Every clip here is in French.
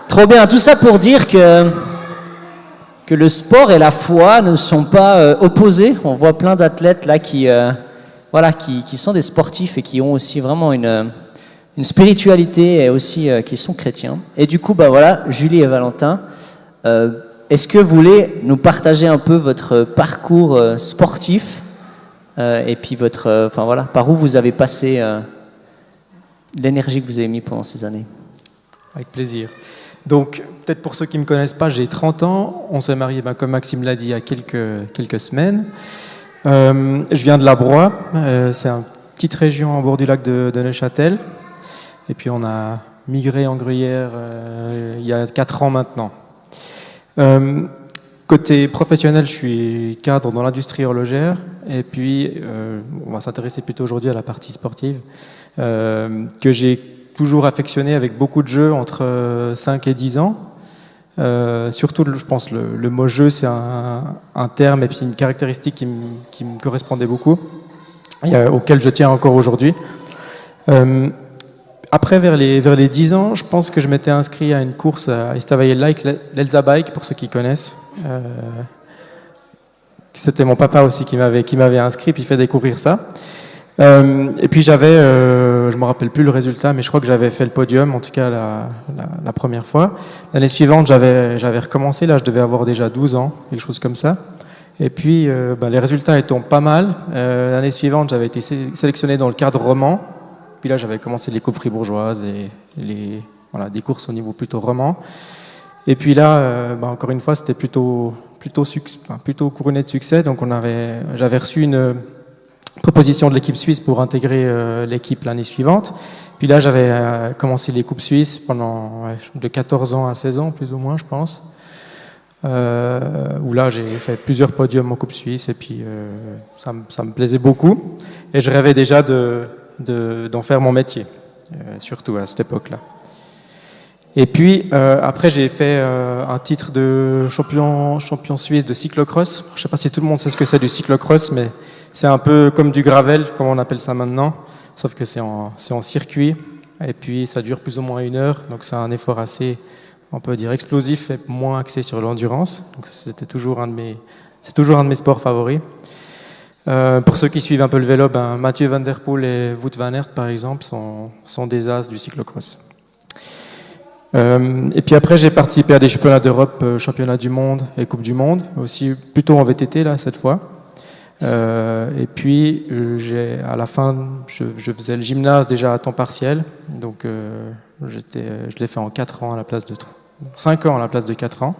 Trop bien, tout ça pour dire que le sport et la foi ne sont pas opposés. On voit plein d'athlètes là qui sont des sportifs et qui ont aussi vraiment une spiritualité et aussi qui sont chrétiens. Et du coup, Julie et Valentin, est-ce que vous voulez nous partager un peu votre parcours sportif et puis par où vous avez passé l'énergie que vous avez mis pendant ces années? Avec plaisir. Donc, peut-être pour ceux qui ne me connaissent pas, j'ai 30 ans. On s'est mariés, comme Maxime l'a dit, il y a quelques semaines. Je viens de la Broye. C'est une petite région en bord du lac de Neuchâtel. Et puis, on a migré en Gruyère il y a 4 ans maintenant. Côté professionnel, je suis cadre dans l'industrie horlogère. Et puis, on va s'intéresser plutôt aujourd'hui à la partie sportive, que j'ai toujours affectionné avec beaucoup de jeux entre 5 et 10 ans. Surtout, je pense, le mot jeu, c'est un terme et puis une caractéristique qui me correspondait beaucoup, auquel je tiens encore aujourd'hui. Après, vers les 10 ans, je pense que je m'étais inscrit à une course à Estavayer-Like, l'Elsa Bike, pour ceux qui connaissent. C'était mon papa aussi qui m'avait inscrit, puis fait découvrir ça. Et puis je me rappelle plus le résultat, mais je crois que j'avais fait le podium, en tout cas la première fois. L'année suivante, j'avais recommencé, là je devais avoir déjà 12 ans, quelque chose comme ça. Et puis les résultats étant pas mal. L'année suivante, j'avais été sélectionné dans le cadre roman. Puis là, j'avais commencé les coupes fribourgeoises et des courses au niveau plutôt roman. Et puis là, encore une fois, c'était plutôt couronné de succès. Donc j'avais reçu une proposition de l'équipe suisse pour intégrer l'équipe l'année suivante. Puis là, j'avais commencé les coupes suisses pendant de 14 ans à 16 ans, plus ou moins, je pense. Où là, j'ai fait plusieurs podiums en coupe suisse et puis ça me plaisait beaucoup. Et je rêvais déjà d'en faire mon métier, surtout à cette époque-là. Et puis, après, j'ai fait un titre de champion suisse de cyclocross. Je ne sais pas si tout le monde sait ce que c'est du cyclocross, mais c'est un peu comme du gravel, comme on appelle ça maintenant, sauf que c'est en circuit, et puis ça dure plus ou moins 1 heure, donc c'est un effort assez, on peut dire, explosif et moins axé sur l'endurance. Donc c'est toujours un de mes sports favoris. Pour ceux qui suivent un peu le vélo, Mathieu Van Der Poel et Wout van Aert, par exemple, sont des as du cyclocross. Et puis après, j'ai participé à des championnats d'Europe, championnats du monde et Coupe du monde, aussi plutôt en VTT là cette fois. Et puis à la fin, je faisais le gymnase déjà à temps partiel, donc je l'ai fait en 4 ans à la place de 5 ans à la place de 4 ans.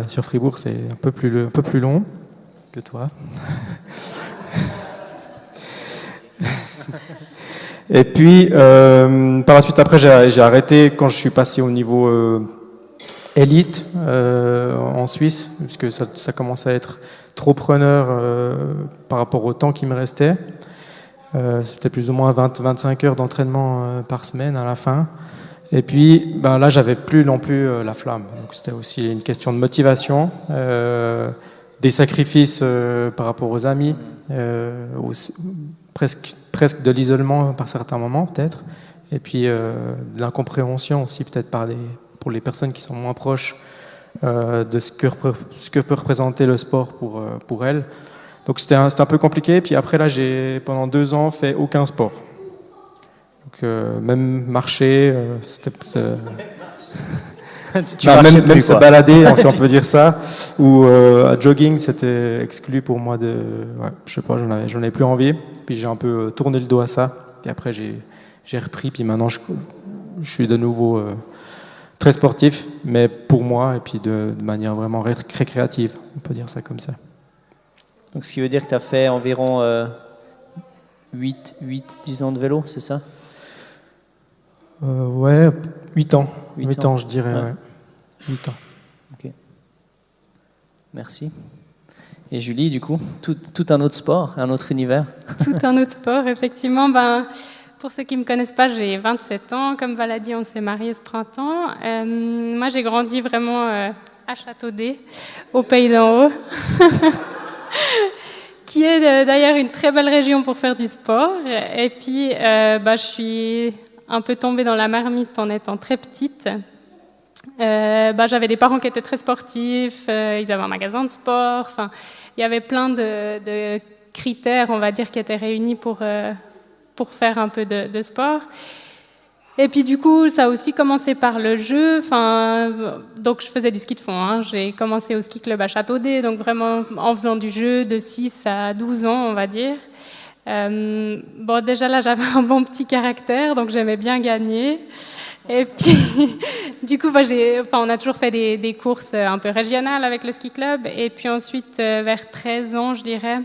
Sur Fribourg, c'est un peu plus long que toi. Et puis par la suite, après, j'ai arrêté quand je suis passé au niveau élite en Suisse, puisque ça commençait à être trop preneur par rapport au temps qui me restait. C'était plus ou moins 20-25 heures d'entraînement par semaine à la fin. Et puis là, j'avais plus non plus la flamme. Donc c'était aussi une question de motivation, des sacrifices par rapport aux amis, presque de l'isolement par certains moments peut-être, et puis de l'incompréhension aussi peut-être pour les personnes qui sont moins proches de ce que peut représenter le sport pour elles. Donc c'était un peu compliqué. Puis après là, j'ai pendant 2 ans fait aucun sport. Donc même marcher, même se balader, si on peut dire ça, ou jogging, c'était exclu pour moi je sais pas, j'en avais plus envie. Puis j'ai un peu tourné le dos à ça. Puis après j'ai repris. Puis maintenant je suis de nouveau très sportif, mais pour moi, et puis de manière vraiment récréative, on peut dire ça comme ça. Donc ce qui veut dire que tu as fait environ 8-10 ans de vélo, c'est ça? Ouais, 8 ans. 8 ans, je dirais, ouais. 8 ans. Ok. Merci. Et Julie, du coup, tout un autre sport, un autre univers? Tout un autre sport, effectivement. Pour ceux qui ne me connaissent pas, j'ai 27 ans. Comme Val a dit, on s'est mariés ce printemps. Moi, j'ai grandi vraiment à Châteaudet, au Pays d'en Haut, qui est d'ailleurs une très belle région pour faire du sport. Et puis, je suis un peu tombée dans la marmite en étant très petite. J'avais des parents qui étaient très sportifs, ils avaient un magasin de sport, enfin, il y avait plein de critères, on va dire, qui étaient réunis pour faire un peu de sport. Et puis du coup, ça a aussi commencé par le jeu. Donc je faisais du ski de fond. Hein. J'ai commencé au ski club à Châteaudet, donc vraiment en faisant du jeu de 6 à 12 ans, on va dire. Déjà là, j'avais un bon petit caractère, donc j'aimais bien gagner. Et puis, du coup, on a toujours fait des courses un peu régionales avec le ski club. Et puis ensuite, vers 13 ans, je dirais,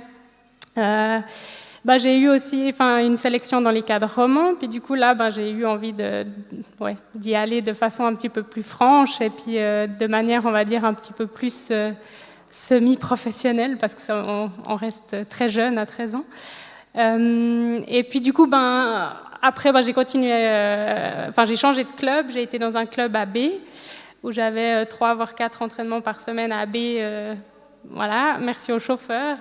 j'ai eu aussi une sélection dans les cadres romans. Puis du coup, là, j'ai eu envie d'y aller de façon un petit peu plus franche et puis de manière, on va dire, un petit peu plus semi-professionnelle parce qu'on reste très jeune à 13 ans. Et puis du coup, après, j'ai continué, j'ai changé de club. J'ai été dans un club à B où j'avais 3 voire 4 entraînements par semaine à B. Voilà, merci aux chauffeurs,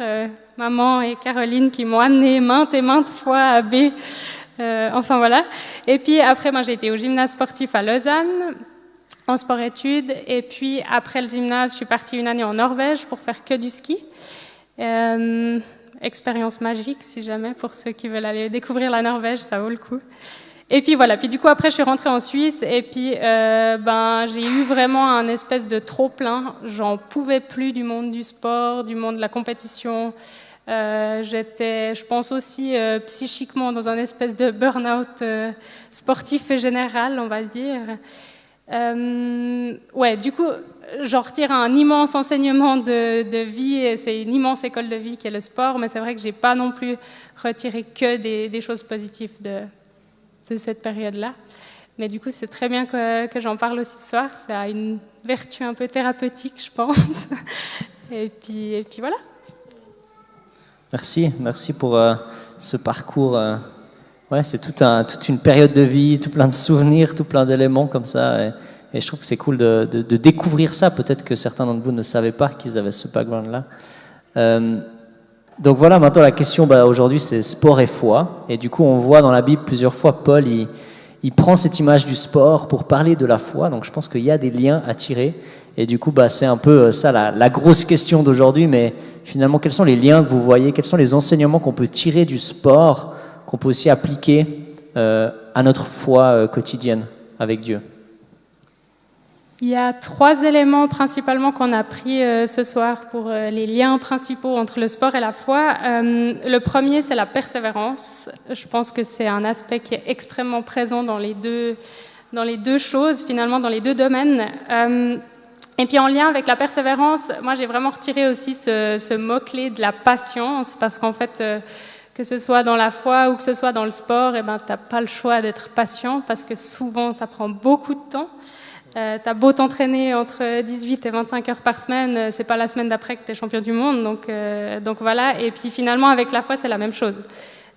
maman et Caroline qui m'ont amenée maintes et maintes fois à B. Voilà. Et puis après, j'ai été au gymnase sportif à Lausanne, en sport-études. Et puis après le gymnase, je suis partie une année en Norvège pour faire que du ski. Expérience magique, si jamais, pour ceux qui veulent aller découvrir la Norvège, ça vaut le coup. Et puis voilà, puis du coup après je suis rentrée en Suisse et puis j'ai eu vraiment un espèce de trop-plein. J'en pouvais plus du monde du sport, du monde de la compétition. J'étais, je pense aussi psychiquement dans un espèce de burn-out sportif et général, on va dire. Du coup, j'en retire un immense enseignement de vie, et c'est une immense école de vie qui est le sport, mais c'est vrai que j'ai pas non plus retiré que des choses positives de cette période-là. Mais du coup, c'est très bien que j'en parle aussi ce soir. Ça a une vertu un peu thérapeutique, je pense. Et puis voilà. Merci pour ce parcours. C'est toute une période de vie, tout plein de souvenirs, tout plein d'éléments comme ça. Et je trouve que c'est cool de découvrir ça. Peut-être que certains d'entre vous ne savaient pas qu'ils avaient ce background-là. Donc voilà, maintenant la question aujourd'hui, c'est sport et foi. Et du coup, on voit dans la Bible plusieurs fois, Paul, il prend cette image du sport pour parler de la foi. Donc je pense qu'il y a des liens à tirer. Et du coup, c'est un peu ça la grosse question d'aujourd'hui. Mais finalement, quels sont les liens que vous voyez? Quels sont les enseignements qu'on peut tirer du sport, qu'on peut aussi appliquer à notre foi quotidienne avec Dieu? Il y a 3 éléments principalement qu'on a pris ce soir pour les liens principaux entre le sport et la foi. Le premier, c'est la persévérance. Je pense que c'est un aspect qui est extrêmement présent dans les deux choses, finalement, dans les 2 domaines. Et puis en lien avec la persévérance, moi j'ai vraiment retiré aussi ce mot-clé de la patience, parce qu'en fait, que ce soit dans la foi ou que ce soit dans le sport, tu n'as pas le choix d'être patient, parce que souvent ça prend beaucoup de temps. T'as beau t'entraîner entre 18 et 25 heures par semaine, c'est pas la semaine d'après que t'es champion du monde, donc voilà. Et puis finalement avec la foi c'est la même chose.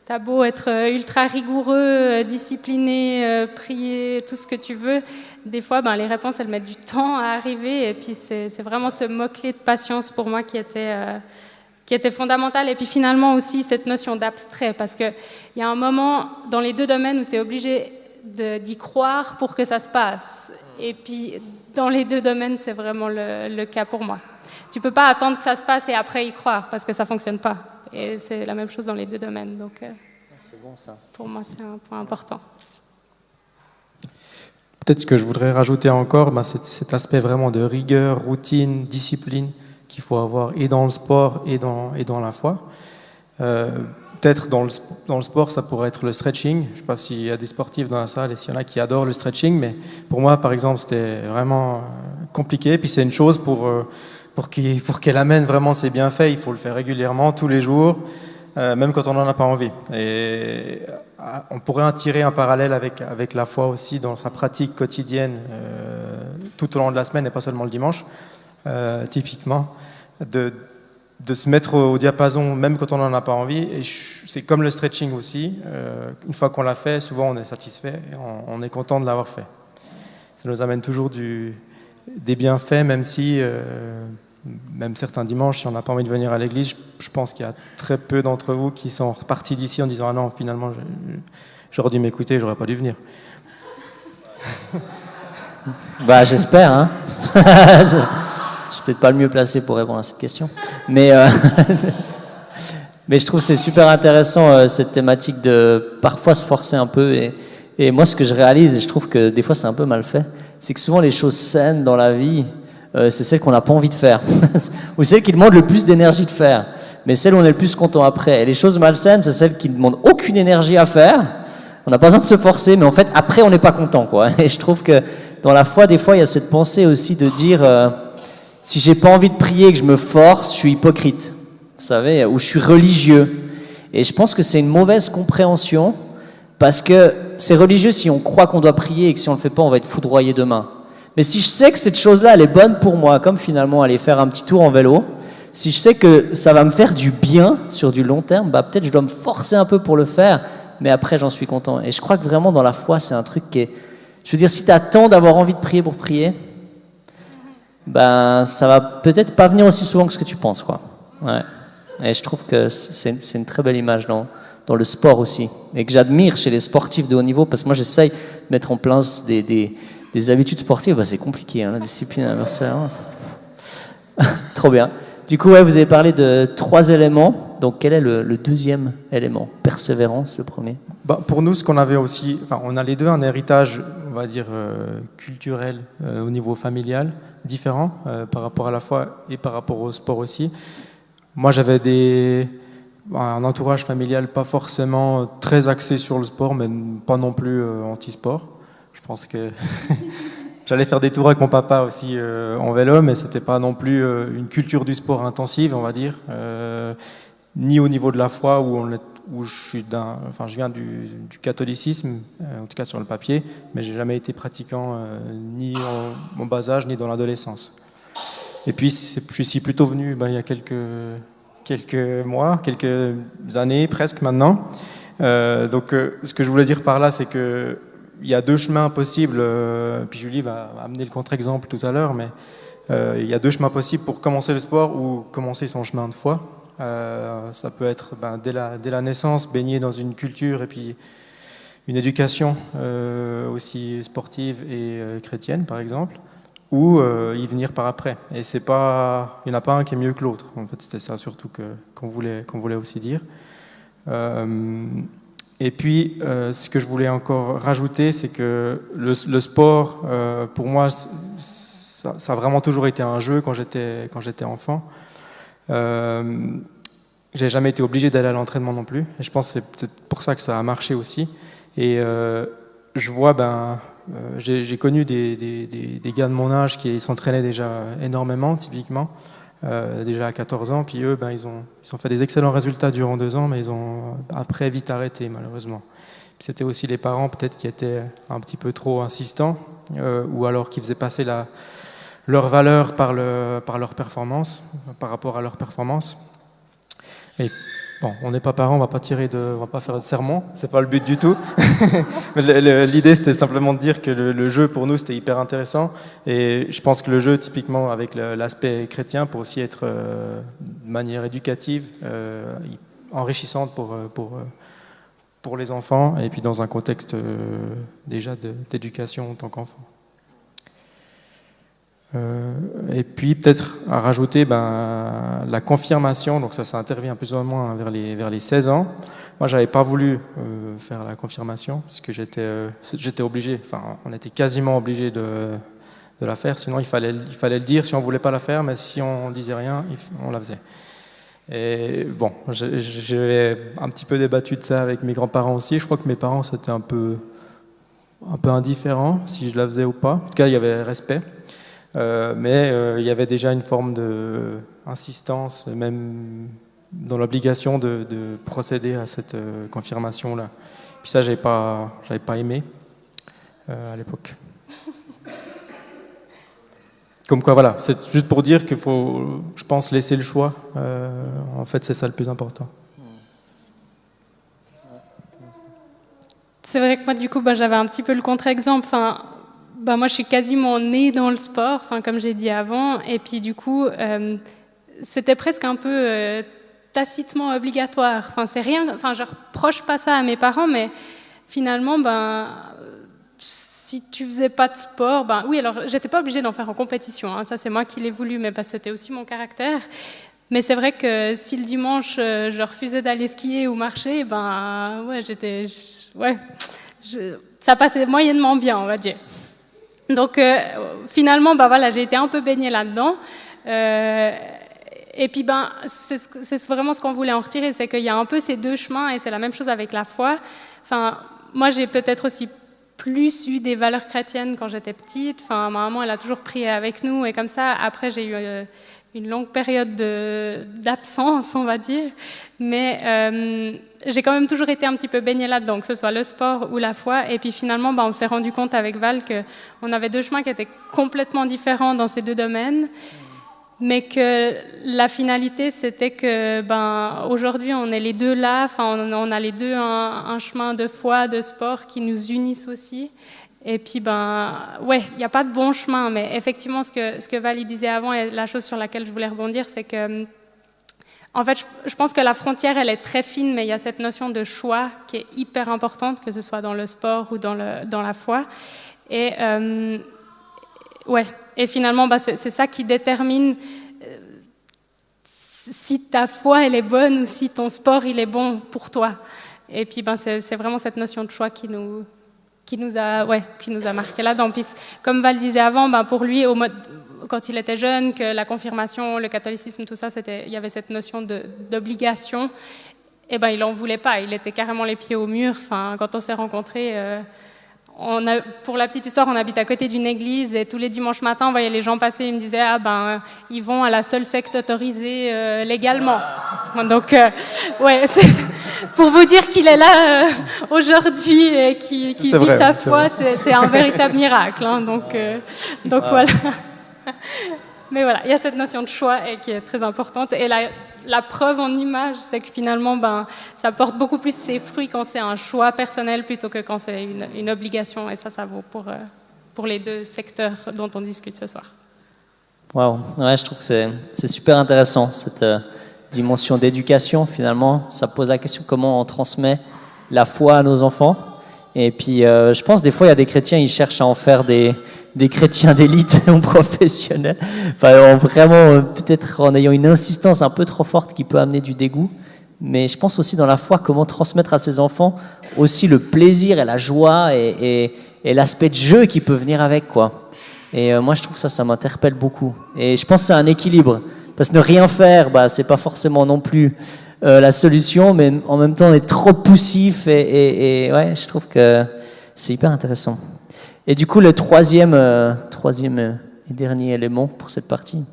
T'as beau être ultra rigoureux, discipliné, prier, tout ce que tu veux, des fois les réponses elles mettent du temps à arriver, et puis c'est vraiment ce mot-clé de patience pour moi qui était fondamental. Et puis finalement aussi cette notion d'abstrait, parce qu'il y a un moment dans les 2 domaines où tu es obligé d'y croire pour que ça se passe. Et puis, dans les 2 domaines, c'est vraiment le cas pour moi. Tu ne peux pas attendre que ça se passe et après y croire, parce que ça ne fonctionne pas. Et c'est la même chose dans les 2 domaines. Donc, c'est bon, ça. Pour moi, c'est un point important. Peut-être ce que je voudrais rajouter encore, c'est cet aspect vraiment de rigueur, routine, discipline qu'il faut avoir et dans le sport et dans la foi. Peut-être dans le sport, ça pourrait être le stretching. Je ne sais pas s'il y a des sportifs dans la salle et s'il y en a qui adorent le stretching, mais pour moi, par exemple, c'était vraiment compliqué. Puis c'est une chose pour qu'elle amène vraiment ses bienfaits, il faut le faire régulièrement, tous les jours, même quand on n'en a pas envie. Et on pourrait en tirer un parallèle avec la foi aussi dans sa pratique quotidienne tout au long de la semaine et pas seulement le dimanche, typiquement, de se mettre au diapason même quand on n'en a pas envie. Et c'est comme le stretching aussi, une fois qu'on l'a fait, souvent on est satisfait et on est content de l'avoir fait. Ça nous amène toujours des bienfaits, même si même certains dimanches, si on n'a pas envie de venir à l'église, je pense qu'il y a très peu d'entre vous qui sont repartis d'ici en disant « Ah non, finalement, j'aurais dû m'écouter, j'aurais pas dû venir ». Bah, j'espère, hein. Je suis peut-être pas le mieux placé pour répondre à cette question. Mais, mais je trouve que c'est super intéressant, cette thématique de parfois se forcer un peu. Et moi, ce que je réalise, et je trouve que des fois c'est un peu mal fait, c'est que souvent les choses saines dans la vie, c'est celles qu'on n'a pas envie de faire. Ou celles qui demandent le plus d'énergie de faire. Mais celles où on est le plus content après. Et les choses malsaines, c'est celles qui ne demandent aucune énergie à faire. On n'a pas besoin de se forcer, mais en fait, après, on n'est pas content, quoi. Et je trouve que dans la foi, des fois, il y a cette pensée aussi de dire si j'ai pas envie de prier et que je me force, je suis hypocrite. Vous savez, ou je suis religieux. Et je pense que c'est une mauvaise compréhension parce que c'est religieux si on croit qu'on doit prier et que si on le fait pas, on va être foudroyé demain. Mais si je sais que cette chose-là, elle est bonne pour moi, comme finalement aller faire un petit tour en vélo, si je sais que ça va me faire du bien sur du long terme, bah peut-être je dois me forcer un peu pour le faire, mais après j'en suis content. Et je crois que vraiment dans la foi, c'est un truc qui est... Je veux dire, si tu attends d'avoir envie de prier pour prier, ben ça va peut-être pas venir aussi souvent que ce que tu penses, quoi. Ouais. Et je trouve que c'est une très belle image dans le sport aussi, et que j'admire chez les sportifs de haut niveau, parce que moi j'essaye de mettre en place des habitudes sportives. Bah, c'est compliqué, hein, la discipline, la persévérance. Trop bien. Du coup, ouais, vous avez parlé de 3 éléments. Donc, quel est le deuxième élément? Persévérance, le premier. Bah, pour nous, ce qu'on avait aussi, enfin, on a les deux un héritage, on va dire, culturel au niveau familial, différent par rapport à la foi et par rapport au sport aussi. Moi, j'avais un entourage familial pas forcément très axé sur le sport, mais pas non plus anti-sport. Je pense que j'allais faire des tours avec mon papa aussi en vélo, mais c'était pas non plus une culture du sport intensive, on va dire, ni au niveau de la foi où je viens du catholicisme, en tout cas sur le papier, mais j'ai jamais été pratiquant ni en bas âge ni dans l'adolescence. Et puis je suis plutôt venu il y a quelques mois, quelques années presque maintenant. Donc ce que je voulais dire par là, c'est que il y a 2 chemins possibles, puis Julie va amener le contre-exemple tout à l'heure, mais il y a 2 chemins possibles pour commencer le sport ou commencer son chemin de foi. Ça peut être dès la naissance, baigner dans une culture et puis une éducation aussi sportive et chrétienne, par exemple, ou y venir par après. Et il n'y en a pas un qui est mieux que l'autre. En fait, c'était ça surtout qu'on voulait aussi dire. Et puis, ce que je voulais encore rajouter, c'est que le sport, pour moi, ça a vraiment toujours été un jeu quand j'étais enfant. J'ai jamais été obligé d'aller à l'entraînement non plus. Et je pense que c'est peut-être pour ça que ça a marché aussi. Et je vois, j'ai connu des gars de mon âge qui s'entraînaient déjà énormément, typiquement. Déjà à 14 ans, puis eux, ils ont fait des excellents résultats durant 2 ans, mais ils ont après vite arrêté, malheureusement. Puis c'était aussi les parents peut-être qui étaient un petit peu trop insistants, ou alors qui faisaient passer leur valeur par leur performance, par rapport à leur performance. Et bon, on n'est pas parents, on va pas faire de sermon, c'est pas le but du tout. L'idée, c'était simplement de dire que le jeu pour nous c'était hyper intéressant, et je pense que le jeu, typiquement avec l'aspect chrétien, peut aussi être de manière éducative, enrichissante pour les enfants, et puis dans un contexte déjà d'éducation en tant qu'enfant. Et puis peut-être à rajouter la confirmation, donc ça intervient plus ou moins vers les 16 ans. Moi j'avais pas voulu faire la confirmation parce que j'étais obligé, enfin on était quasiment obligé de la faire, sinon il fallait le dire si on voulait pas la faire, mais si on disait rien, on la faisait. Et bon, j'ai un petit peu débattu de ça avec mes grands-parents aussi. Je crois que mes parents c'était un peu indifférent si je la faisais ou pas. En tout cas il y avait respect. Mais il y avait déjà une forme d'insistance, même dans l'obligation de procéder à cette confirmation-là. Puis ça, j'avais pas aimé à l'époque. Comme quoi, voilà, c'est juste pour dire qu'il faut, je pense, laisser le choix. En fait, c'est ça le plus important. C'est vrai que moi, du coup, j'avais un petit peu le contre-exemple. Moi, je suis quasiment née dans le sport, comme j'ai dit avant, et puis du coup, c'était presque un peu tacitement obligatoire. C'est rien, je reproche pas ça à mes parents, mais finalement, si tu faisais pas de sport, ben oui, alors j'étais pas obligée d'en faire en compétition, hein, ça c'est moi qui l'ai voulu, mais parce que c'était aussi mon caractère. Mais c'est vrai que si le dimanche je refusais d'aller skier ou marcher, ben ouais, ça passait moyennement bien, on va dire. Donc finalement, ben voilà, j'ai été un peu baignée là-dedans. Et puis ben c'est vraiment ce qu'on voulait en retirer, c'est qu'il y a un peu ces deux chemins et c'est la même chose avec la foi. Enfin, moi j'ai peut-être aussi plus eu des valeurs chrétiennes quand j'étais petite. Enfin, ma maman elle a toujours prié avec nous et comme ça. Après j'ai eu une longue période d'absence, on va dire, mais j'ai quand même toujours été un petit peu baignée là-dedans, que ce soit le sport ou la foi. Et puis finalement, on s'est rendu compte avec Val qu'on avait deux chemins qui étaient complètement différents dans ces deux domaines, mais que la finalité, c'était que aujourd'hui, on est les deux là, on a les deux un chemin de foi, de sport qui nous unissent aussi. Et puis, ouais, il n'y a pas de bon chemin, mais effectivement, ce que Val disait avant, et la chose sur laquelle je voulais rebondir, c'est que, en fait, je pense que la frontière, elle est très fine, mais il y a cette notion de choix qui est hyper importante, que ce soit dans le sport ou dans la foi. Et, ouais, et finalement, c'est ça qui détermine si ta foi, elle est bonne ou si ton sport, il est bon pour toi. Et puis, c'est vraiment cette notion de choix qui nous a marqué là-dedans. Puis, comme Val disait avant, pour lui, quand il était jeune, que la confirmation, le catholicisme, tout ça, il y avait cette notion d'obligation. Et il n'en voulait pas. Il était carrément les pieds au mur. Enfin, quand on s'est rencontrés, pour la petite histoire, on habite à côté d'une église et tous les dimanches matins, on voyait les gens passer. Ils me disaient ils vont à la seule secte autorisée légalement. Donc, ouais, c'est pour vous dire qu'il est là aujourd'hui et qu'il vit sa foi, c'est un véritable miracle. Hein, donc wow. Voilà. Mais voilà, il y a cette notion de choix qui est très importante. Et la preuve en image, c'est que finalement, ça porte beaucoup plus ses fruits quand c'est un choix personnel plutôt que quand c'est une obligation. Et ça vaut pour les deux secteurs dont on discute ce soir. Waouh, ouais, je trouve que c'est super intéressant, cette dimension d'éducation. Finalement, ça pose la question comment on transmet la foi à nos enfants. Et puis, je pense des fois, il y a des chrétiens, ils cherchent à en faire des chrétiens d'élite ou professionnels. Enfin, vraiment, peut-être en ayant une insistance un peu trop forte qui peut amener du dégoût. Mais je pense aussi dans la foi, comment transmettre à ses enfants aussi le plaisir et la joie et l'aspect de jeu qui peut venir avec, quoi. Et moi, je trouve ça m'interpelle beaucoup. Et je pense que c'est un équilibre. Parce que ne rien faire, c'est pas forcément non plus la solution, mais en même temps, on est trop poussif. Et ouais, je trouve que c'est hyper intéressant. Et du coup, le troisième et dernier élément pour cette partie.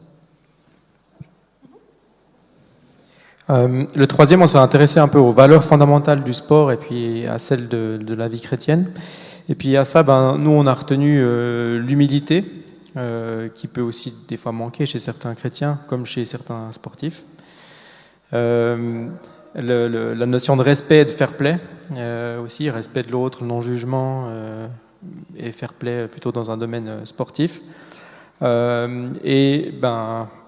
Le troisième, on s'est intéressé un peu aux valeurs fondamentales du sport et puis à celles de la vie chrétienne. Et puis à ça, nous, on a retenu l'humilité, qui peut aussi des fois manquer chez certains chrétiens, comme chez certains sportifs. La notion de respect et de fair play, aussi, respect de l'autre, non-jugement, et fair play plutôt dans un domaine sportif. Et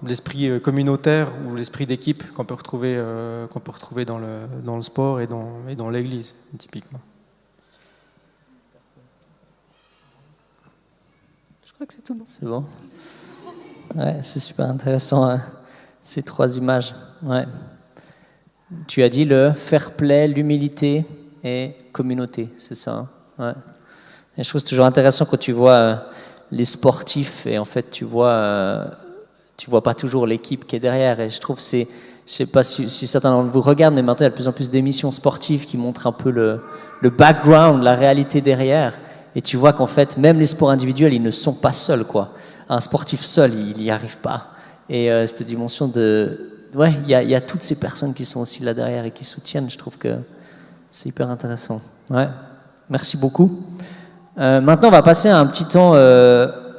l'esprit communautaire ou l'esprit d'équipe qu'on peut retrouver dans le sport et dans l'église, typiquement. Je crois que c'est tout bon. C'est bon. Ouais, c'est super intéressant, hein, ces trois images. Ouais. Tu as dit le fair play, l'humilité et communauté, c'est ça, hein? Ouais. Et je trouve que c'est toujours intéressant quand tu vois les sportifs et en fait tu vois pas toujours l'équipe qui est derrière. Et je trouve que je sais pas si certains d'entre vous regardent, mais maintenant il y a de plus en plus d'émissions sportives qui montrent un peu le background, la réalité derrière. Et tu vois qu'en fait, même les sports individuels, ils ne sont pas seuls, quoi. Un sportif seul, il n'y arrive pas. Et cette dimension ouais, il y a toutes ces personnes qui sont aussi là derrière et qui soutiennent. Je trouve que c'est hyper intéressant. Ouais. Merci beaucoup. Maintenant, on va passer à un petit temps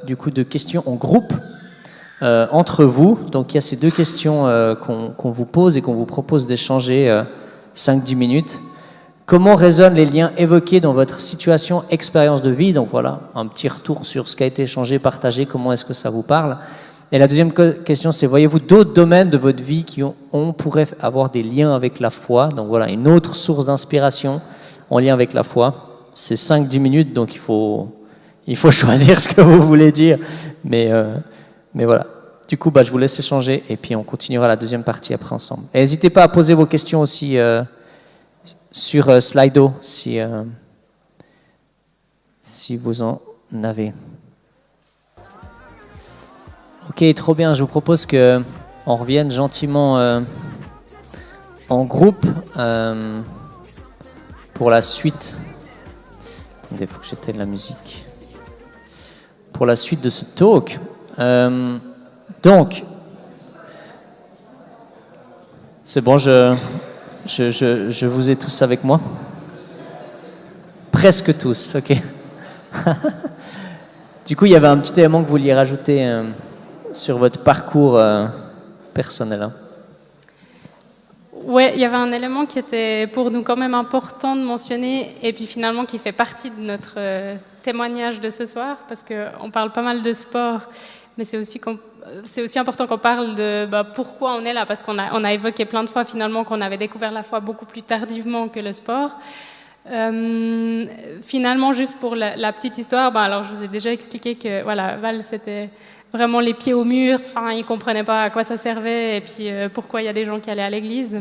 du coup de questions en groupe entre vous. Donc, il y a ces deux questions qu'on vous pose et qu'on vous propose d'échanger 5-10 minutes. Comment résonnent les liens évoqués dans votre situation, expérience de vie? Donc voilà, un petit retour sur ce qui a été échangé, partagé, comment est-ce que ça vous parle? Et la deuxième question, c'est voyez-vous d'autres domaines de votre vie qui pourraient avoir des liens avec la foi? Donc voilà, une autre source d'inspiration en lien avec la foi. C'est 5-10 minutes, donc il faut il faut choisir ce que vous voulez dire. Mais voilà. Du coup, je vous laisse échanger et puis on continuera la deuxième partie après ensemble. Et n'hésitez pas à poser vos questions aussi sur Slido si vous en avez. Ok, trop bien. Je vous propose qu'on revienne gentiment en groupe pour la suite. Attendez, il faut que j'éteigne la musique. Pour la suite de ce talk. Donc, c'est bon, je vous ai tous avec moi. Presque tous, ok. Du coup, il y avait un petit élément que vous vouliez rajouter sur votre parcours personnel. Hein. Ouais, il y avait un élément qui était pour nous quand même important de mentionner et puis finalement qui fait partie de notre témoignage de ce soir parce qu'on parle pas mal de sport, mais c'est aussi important qu'on parle de pourquoi on est là parce qu'on a évoqué plein de fois finalement qu'on avait découvert la foi beaucoup plus tardivement que le sport. Finalement, juste pour la petite histoire, alors je vous ai déjà expliqué que voilà, Val c'était vraiment les pieds au mur, enfin il comprenait pas à quoi ça servait et puis pourquoi il y a des gens qui allaient à l'église.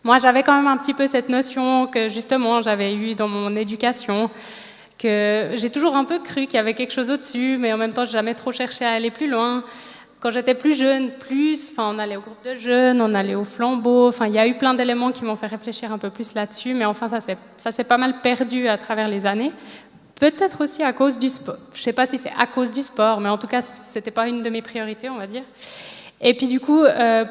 Moi j'avais quand même un petit peu cette notion que justement j'avais eue dans mon éducation, que j'ai toujours un peu cru qu'il y avait quelque chose au-dessus, mais en même temps j'ai jamais trop cherché à aller plus loin. Quand j'étais plus jeune, on allait au groupe de jeunes, on allait au flambeau, il y a eu plein d'éléments qui m'ont fait réfléchir un peu plus là-dessus, mais enfin ça s'est pas mal perdu à travers les années. Peut-être aussi à cause du sport. Je ne sais pas si c'est à cause du sport, mais en tout cas, ce n'était pas une de mes priorités, on va dire. Et puis du coup,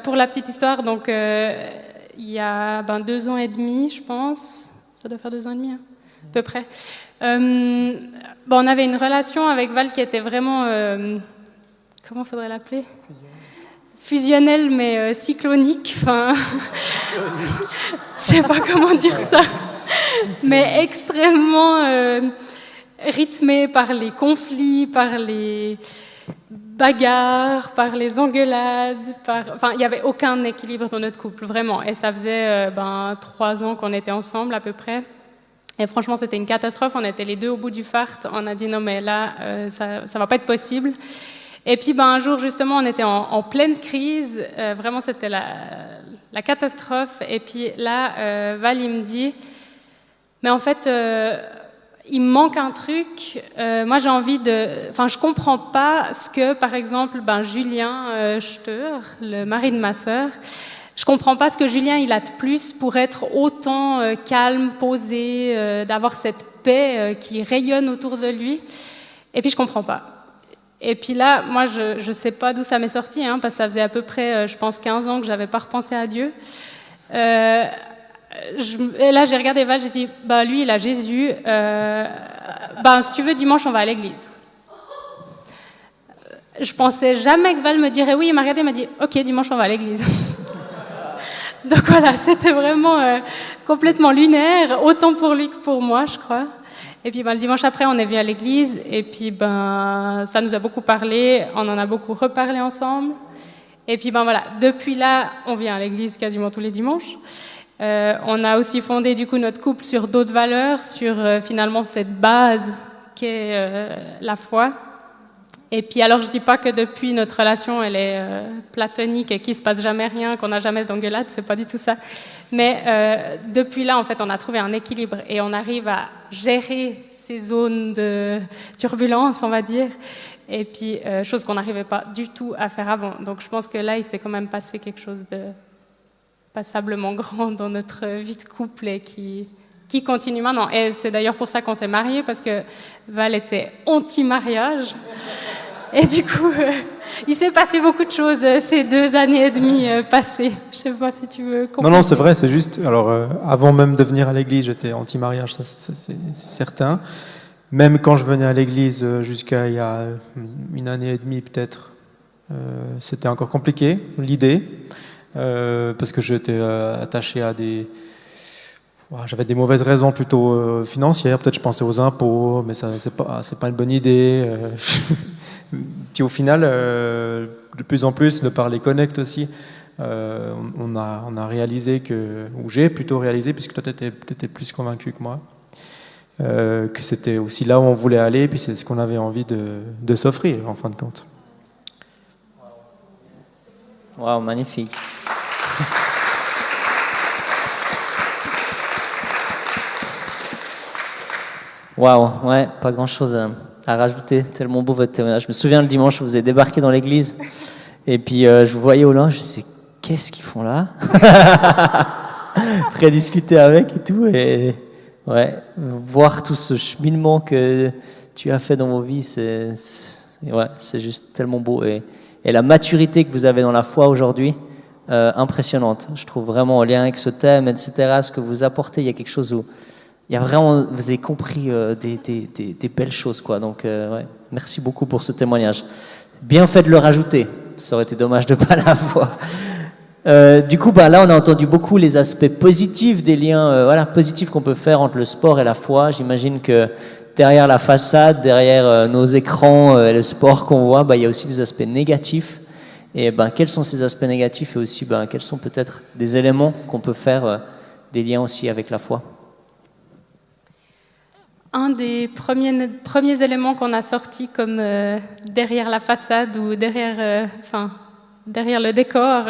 pour la petite histoire, donc, il y a 2 ans et demi, je pense, ça doit faire 2 ans et demi, hein, à peu près, on avait une relation avec Val qui était vraiment, comment faudrait l'appeler ? Fusionnelle, mais cyclonique, je ne sais pas comment dire ça, mais extrêmement... rythmé par les conflits, par les bagarres, par les engueulades, il n'y avait aucun équilibre dans notre couple, vraiment. Et ça faisait 3 ans qu'on était ensemble à peu près. Et franchement, c'était une catastrophe. On était les deux au bout du fart. On a dit non, mais là, ça ne va pas être possible. Et puis un jour, justement, on était en pleine crise. Vraiment, c'était la catastrophe. Et puis là, Val, il me dit, mais en fait... il me manque un truc, moi j'ai envie je comprends pas ce que, par exemple, Julien Steur, le mari de ma sœur, je comprends pas ce que Julien il a de plus pour être autant calme, posé, d'avoir cette paix qui rayonne autour de lui, et puis je comprends pas. Et puis là, moi je sais pas d'où ça m'est sorti, hein, parce que ça faisait à peu près, je pense 15 ans que j'avais pas repensé à Dieu. Et là, j'ai regardé Val, j'ai dit, lui, il a Jésus. Si tu veux, dimanche, on va à l'église. Je pensais jamais que Val me dirait oui. Il m'a regardé, il m'a dit, ok, dimanche, on va à l'église. Donc voilà, c'était vraiment complètement lunaire, autant pour lui que pour moi, je crois. Et puis le dimanche après, on est venu à l'église. Et puis ça nous a beaucoup parlé. On en a beaucoup reparlé ensemble. Et puis voilà, depuis là, on vient à l'église quasiment tous les dimanches. On a aussi fondé du coup notre couple sur d'autres valeurs, sur finalement cette base qu'est la foi. Et puis alors je dis pas que depuis notre relation elle est platonique et qu'il se passe jamais rien, qu'on n'a jamais d'engueulade, c'est pas du tout ça. Mais depuis là en fait on a trouvé un équilibre et on arrive à gérer ces zones de turbulence, on va dire. Et puis chose qu'on n'arrivait pas du tout à faire avant. Donc je pense que là il s'est quand même passé quelque chose de passablement grand dans notre vie de couple et qui continue maintenant. Et c'est d'ailleurs pour ça qu'on s'est mariés, parce que Val était anti-mariage. Et du coup, il s'est passé beaucoup de choses ces 2 années et demie passées. Je ne sais pas si tu veux comprendre. Non, c'est vrai, c'est juste. Alors, avant même de venir à l'église, j'étais anti-mariage, ça c'est certain. Même quand je venais à l'église jusqu'à il y a 1 année et demie peut-être, c'était encore compliqué, l'idée. Parce que j'étais attaché à j'avais des mauvaises raisons plutôt financières, peut-être je pensais aux impôts, mais ça c'est pas une bonne idée. Puis au final, de plus en plus, de par les connects aussi, on a réalisé ou j'ai plutôt réalisé, puisque toi t'étais plus convaincu que moi, que c'était aussi là où on voulait aller, puis c'est ce qu'on avait envie de s'offrir en fin de compte. Waouh, magnifique. Waouh, ouais, pas grand-chose à rajouter, tellement beau votre témoignage. Je me souviens le dimanche, vous avez débarqué dans l'église, et puis je vous voyais au loin, je me disais, qu'est-ce qu'ils font là? Prêt à discuter avec et tout, et ouais, voir tout ce cheminement que tu as fait dans vos vies, c'est juste tellement beau. Et la maturité que vous avez dans la foi aujourd'hui, impressionnante. Je trouve vraiment en lien avec ce thème, etc., ce que vous apportez, il y a quelque chose où il y a vraiment, vous avez compris des belles choses, quoi. Donc, ouais, merci beaucoup pour ce témoignage. Bien fait de le rajouter. Ça aurait été dommage de ne pas l'avoir. Du coup, là, on a entendu beaucoup les aspects positifs des liens, positifs qu'on peut faire entre le sport et la foi. J'imagine que derrière la façade, derrière nos écrans et le sport qu'on voit, il y a aussi des aspects négatifs. Et quels sont ces aspects négatifs et aussi quels sont peut-être des éléments qu'on peut faire des liens aussi avec la foi? Un des premiers éléments qu'on a sortis comme derrière la façade ou derrière le décor,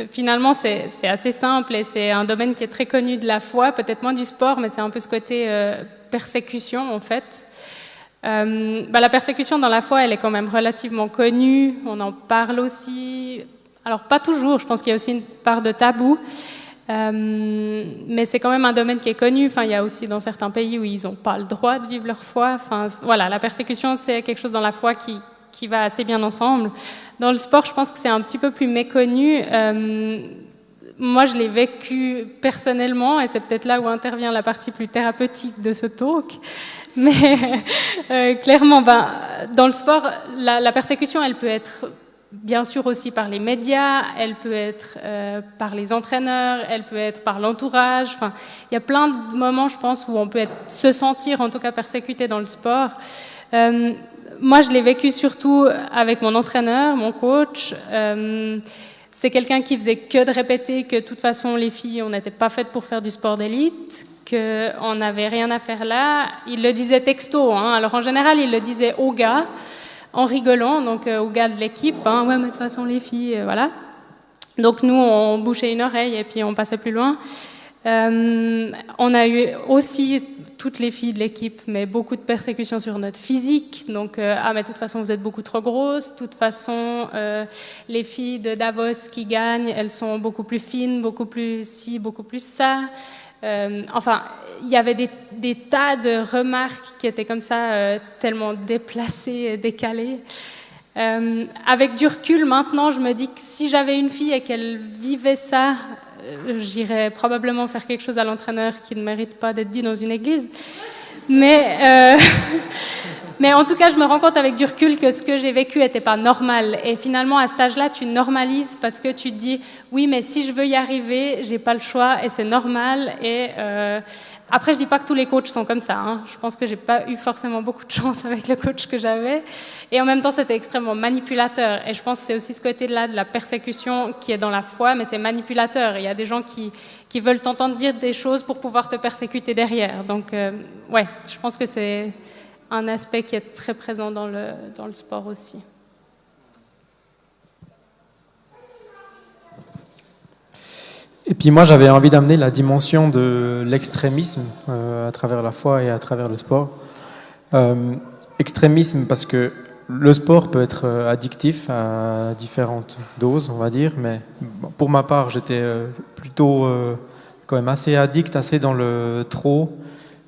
finalement c'est assez simple et c'est un domaine qui est très connu de la foi, peut-être moins du sport, mais c'est un peu ce côté persécution en fait. La persécution dans la foi, elle est quand même relativement connue, on en parle aussi, alors pas toujours, je pense qu'il y a aussi une part de tabou, mais c'est quand même un domaine qui est connu. Il y a aussi dans certains pays où ils n'ont pas le droit de vivre leur foi. Voilà, la persécution, c'est quelque chose dans la foi qui va assez bien ensemble. Dans le sport, je pense que c'est un petit peu plus méconnu. Moi, je l'ai vécu personnellement, et c'est peut-être là où intervient la partie plus thérapeutique de ce talk. Mais clairement, dans le sport, la persécution, elle peut être bien sûr aussi par les médias, elle peut être par les entraîneurs, elle peut être par l'entourage. Il y a plein de moments, je pense, où on peut se sentir en tout cas persécuté dans le sport. Moi, je l'ai vécu surtout avec mon entraîneur, mon coach. C'est quelqu'un qui faisait que de répéter que de toute façon, les filles, on n'était pas faites pour faire du sport d'élite, qu'on n'avait rien à faire là. Il le disait texto, hein. Alors en général, il le disait aux gars, en rigolant, donc aux gars de l'équipe, hein, ouais, mais de toute façon, les filles, voilà. Donc nous, on bouchait une oreille et puis on passait plus loin. On a eu aussi, toutes les filles de l'équipe, mais beaucoup de persécutions sur notre physique. Donc, mais de toute façon, vous êtes beaucoup trop grosses. De toute façon, les filles de Davos qui gagnent, elles sont beaucoup plus fines, beaucoup plus ci, beaucoup plus ça. Il y avait des tas de remarques qui étaient comme ça, tellement déplacées et décalées. Avec du recul, maintenant, je me dis que si j'avais une fille et qu'elle vivait ça, j'irais probablement faire quelque chose à l'entraîneur qui ne mérite pas d'être dit dans une église. Mais en tout cas, je me rends compte avec du recul que ce que j'ai vécu n'était pas normal. Et finalement, à cet âge-là, tu normalises parce que tu te dis, oui, mais si je veux y arriver, j'ai pas le choix et c'est normal. Et après, je dis pas que tous les coachs sont comme ça, hein. Je pense que j'ai pas eu forcément beaucoup de chance avec le coach que j'avais. Et en même temps, c'était extrêmement manipulateur. Et je pense que c'est aussi ce côté-là de la persécution qui est dans la foi, mais c'est manipulateur. Il y a des gens qui veulent t'entendre dire des choses pour pouvoir te persécuter derrière. Donc, ouais, je pense que c'est un aspect qui est très présent dans le sport aussi. Et puis moi, j'avais envie d'amener la dimension de l'extrémisme à travers la foi et à travers le sport. Extrémisme parce que le sport peut être addictif à différentes doses, on va dire, mais pour ma part, j'étais plutôt quand même assez addict, assez dans le trop,